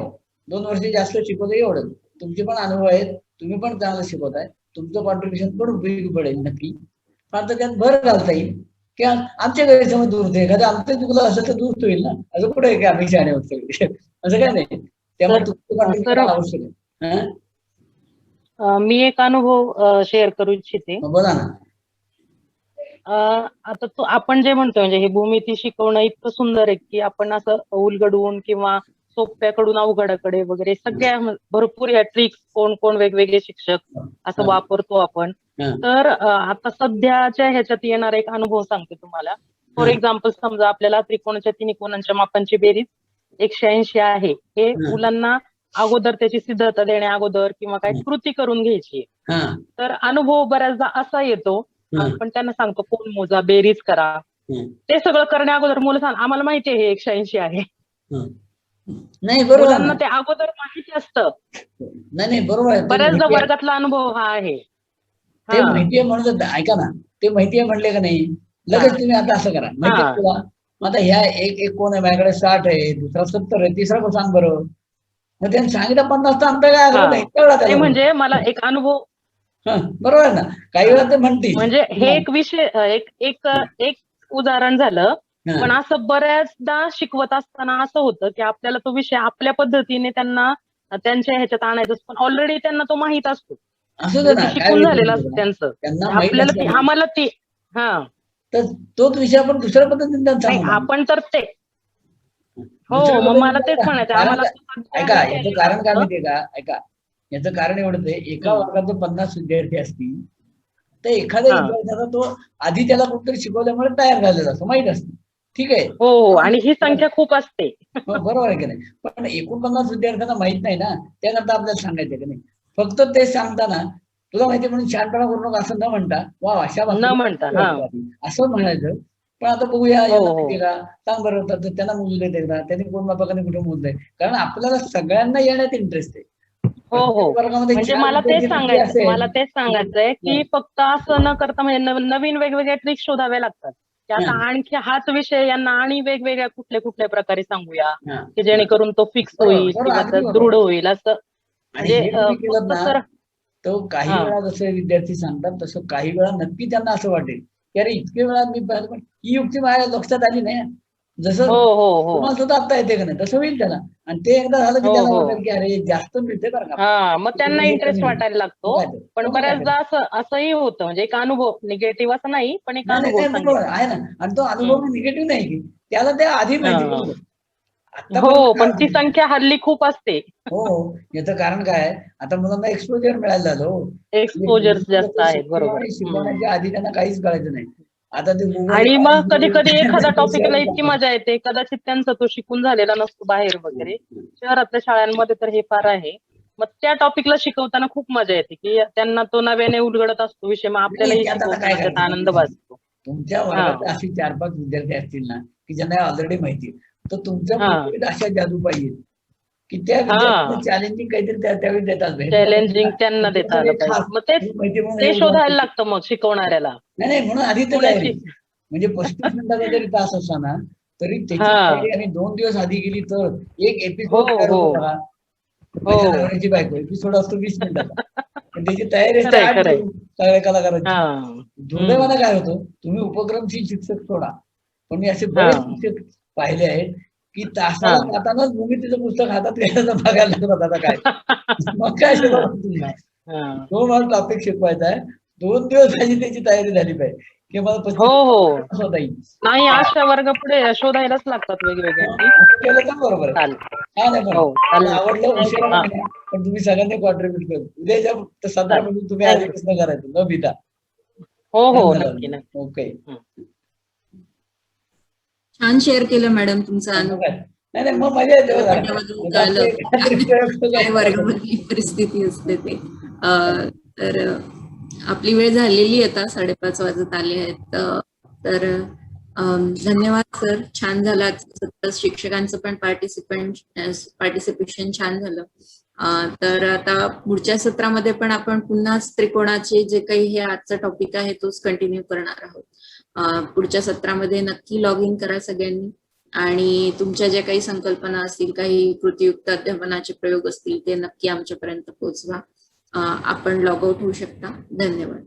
S2: 2 वर्ष जास्त शिकवतो एवढं. तुमचे पण अनुभव आहेत, तुम्ही पण चांगलं शिकवताय, तुमचं कॉन्ट्रीब्युशन पण उपयोगी पडेल नक्की. पण त्यात भर घालता येईल की आमच्या गैरसमज दूर होते, एखादं आमचं चुकलं असं तर दूर होईल ना. असं कुठे आहे की आम्ही शहाणे होत सगळे, असं काय नाही. त्यामुळे तुमचं कॉन्ट्रीब्युशन आवश्यक आहे.
S6: मी एक अनुभव शेअर करू इच्छिते.
S2: बोला ना.
S6: आता आपण जे म्हणतोय म्हणजे हे भूमिती शिकवणं इतकं सुंदर आहे की आपण असं उलगडून किंवा सोप्याकडून अवघडाकडे वगैरे सगळ्या भरपूर या ट्रिक्स कोण वेगवेगळे शिक्षक असं वापरतो आपण. तर आता सध्याच्या ह्याच्यात येणारा एक अनुभव सांगते तुम्हाला. फॉर एक्झाम्पल समजा आपल्याला त्रिकोणाच्या तिन्ही कोणांच्या मापांची बेरीज 180 आहे, हे मुलांना अगोदर त्याची सिद्धता देण्या अगोदर किंवा काही कृती करून घ्यायची. तर अनुभव बऱ्याचदा असा येतो, आपण त्यांना सांगतो कोण मोजा, बेरीज करा. ते सगळं करण्या अगोदर मुलं सांग आम्हाला माहिती आहे हे 180 आहे.
S2: नाही बरोबर,
S6: मुलांना ते अगोदर माहिती असतं.
S2: नाही बरोबर आहे.
S6: बऱ्याचदा वर्गातला अनुभव हा आहे.
S2: ते माहितीये म्हणून ऐका ना, ते माहितीये म्हणले का नाही लगेच तुम्ही आता असं करा माहितीये तुला. आता ह्या एक कोण आहे माझ्याकडे 60 आहे, दुसरा 70 आहे, तिसरा कोण सांग बरं. मग त्यांनी सांगितलं 50 तर आमचं काय आलं नाही
S6: ते म्हणजे मला एक अनुभव
S2: बरोबर आहे ना. काही वेळा ते म्हणते
S6: म्हणजे हे एक विषय एक उदाहरण झालं. पण असं बऱ्याचदा शिकवत असताना असं होतं की आपल्याला तो विषय आपल्या पद्धतीने त्यांना त्यांच्या ह्याच्यात आणायचं, पण ऑलरेडी त्यांना तो माहित असतो, शिकून झालेलं असतं त्यांचं. आपल्याला आम्हाला ते
S2: तर तोच विषय आपण दुसऱ्या पद्धतीने
S6: आपण तर ते मग मला तेच म्हणायचं आम्हाला.
S2: ऐका याचं कारण काय माहितीये का, ऐका याचं कारण एवढंच आहे, एका वर्गात जर 50 विद्यार्थी असतील तर एखाद्या विद्यार्थ्याचा तो आधी त्याला कुठेतरी शिकवल्यामुळे तयार झालेला असतो, माहित असतं. ठीक आहे.
S6: हो, आणि ही संख्या खूप असते.
S2: बरोबर आहे की नाही. पण 49 विद्यार्थ्यांना माहित नाही ना, त्यानंतर आपल्याला सांगायचं की नाही. फक्त ते सांगताना तुला माहिती म्हणून शहाणपणा करू नका असं न म्हणता वा अशा असं म्हणायचं. पण आता बघूया माहितीये का, सांग बरं त्यांना मोजू देत एकदा, त्यांनी कोण बापाकडे कुठे मोजलंय. कारण आपल्याला सगळ्यांना येण्यात इंटरेस्ट आहे.
S6: हो.
S2: वर्गामध्ये
S6: म्हणजे
S2: 4
S6: मला तेच
S2: विद्यार्थी असेल,
S6: सांगायचंय की फक्त असं न करता म्हणजे नवीन वेगवेगळ्या ट्रिक शोधाव्या लागतात की आता आणखी हाच विषय यांना आणि वेगवेगळ्या कुठल्या प्रकारे सांगूया
S2: हा.
S6: की जेणेकरून तो फिक्स होईल
S2: बरोबर,
S6: किंवा
S2: अगदी बरोबर.
S6: दृढ होईल असं.
S2: आणि
S6: म्हणजे
S2: हे तुम्ही केलं
S6: फक्त
S2: ना, तो काही
S6: हा.
S2: वेळा जसं विद्यार्थी सांगतात तसं काही वेळा नक्की त्यांना असं वाटेल की अरे इतके वेळा मी पाहिलं पण ही युक्ती माझ्या लक्षात आली नाही. जसं
S6: हो.
S2: तुम्हाला सुद्धा आता येते का नाही तसं होईल त्याला. आणि ते एकदा झालं की
S6: हो,
S2: त्याला
S6: हो.
S2: वाटेल की अरे जास्त मिळते बरं का.
S6: हा, मग त्यांना
S2: हे
S6: इंटरेस्ट
S2: कमी होईल.
S6: वाटायला लागतो.
S2: मग काय ते?
S6: पण
S2: मग काय
S6: बऱ्याचदा असंही होतं म्हणजे एक अनुभव निगेटिव्ह असं नाही पण एक
S2: नाही,
S6: अनुभव
S2: बरोबर
S6: सांगितला.
S2: आहे ना. आणि तो अनुभव निगेटिव्ह नाही की त्याला ते आधी माहिती
S6: हा.
S2: बरोबर.
S6: हो,
S2: आतापर्यंत काय
S6: पण ती
S2: होतं?
S6: संख्या हल्ली खूप असते.
S2: हो, याचं कारण काय आहे? आता मुलांना एक्सपोजर मिळायला झालं हो.
S6: एक्सपोजर जास्त आहेत,
S2: शिकवणं
S6: बरोबर.
S2: आणि शिकवण्याच्या आधी त्यांना काहीच कळायचं नाही. आता ते गुगल
S6: आणि मग कधी एखादा टॉपिकला इतकी मजा येते, कदाचित त्यांचा तो शिकून झालेला नसतो बाहेर वगैरे. शहरातल्या शाळांमध्ये तर हे फार आहे. मग त्या टॉपिकला शिकवताना खूप मजा येते की त्यांना तो नव्याने उलगडत असतो विषय, मग आपल्यालाही
S2: त्यात आता काय
S6: शिकवताना त्यात
S2: करायचं
S6: आनंद
S2: माहिती आहे?
S6: वाटतो.
S2: तुमच्या
S6: हा.
S2: वर्गात अशी 4-5 विद्यार्थी असतील ना की ज्यांना ऑलरेडी माहिती आहे, तर तुमच्या
S6: हा.
S2: मुलीत अशा जादू पाहिजे की त्या
S6: हा.
S2: विद्यार्थ्यांना चॅलेंजिंग काहीतरी त्यावेळी देतात.
S6: चॅलेंजिंग त्यांना देता आलं पाहिजे. मग तेच
S2: माहिती म्हणून हे
S6: ते
S2: उदाहरण
S6: शोधायला लागतं मग शिकवणाऱ्याला.
S2: नाही म्हणून आधी तर
S6: पुण्याची
S2: तयारी. म्हणजे 35 मिनिटाचा जरी तास असला ना तरी त्याची
S6: हा.
S2: तयारी आणि 2 दिवस आधी गेली तर एक एपिसोड
S6: हो,
S2: तयार
S6: हो.
S2: होतो बघा. माझ्या
S6: हो.
S2: नवऱ्याची बायको एपिसोड असतो 20 मिनिटाचा. पण त्याची तयारी असते
S6: खरंय
S2: 8 दिवस सगळ्या कलाकारांची.
S6: हा.
S2: दुर्दैवानं काय होतं, तुम्ही उपक्रमशील शिक्षक सोडा, पण मी असे
S6: हा.
S2: बरेच शिक्षक पाहिले आहेत की तासाला
S6: हा.
S2: जातानाच भूमितीचं पुस्तक हातात घ्यायला बघायला लागतात आता काय. मग काय शिकवणार तुम्ही?
S6: हा.
S2: तो मला टॉपिक शिकवायचा आहे. 2 दिवस आधी त्याची तयारी झाली पाहिजे की मला
S6: हो,
S2: 35
S6: हो.
S2: होता येईल.
S6: नाही अशा वर्ग पुढे शोधायलाच लागतात वेगवेगळ्या ट्रिक.
S2: असं केलं तर बरोबर आहे.
S6: चालेल.
S2: छान आहे पण.
S6: हो,
S2: मला
S6: चालेल.
S2: आवडलं उशिरा
S6: हा.
S2: नाही, पण तुम्ही सगळ्यांनी कॉन्ट्रीब्युट केलं. उद्याच्या 17
S6: चालेल.
S2: पासून तुम्ही
S6: थँक्यू.
S2: आधीपासून करायचं न भिता.
S6: हो,
S2: छान
S6: नक्की.
S2: झालं. ओके.
S1: छान शेअर केलं मॅडम तुमचा
S2: मग
S1: अनुभव.
S2: काय? नाही मग मजा येते बघा.
S1: पाट्यामधून
S2: मग
S1: कळलं
S2: आपले काहीतरी प्रयोग
S1: काय
S2: करायला लागतात.
S1: वर्गामधली परिस्थिती असते ते. तर आपली वेळ झालेली आता 5:30 वाजत आले आहेत. तर धन्यवाद सर, छान झालं आजचं सत्र. शिक्षकांचं पण पार्टिसिपेशन छान झालं. तर आता पुढच्या सत्रामध्ये पण आपण पुन्हा त्रिकोणाचे जे काही हे आजचा टॉपिक आहे तोच कंटिन्यू करणार आहोत. पुढच्या सत्रामध्ये नक्की लॉग इन करा सगळ्यांनी आणि तुमच्या ज्या काही संकल्पना असतील, काही कृतीयुक्त अध्यापनाचे प्रयोग असतील ते नक्की आमच्यापर्यंत पोहोचवा. आपण लॉग आउट होऊ शकता. धन्यवाद.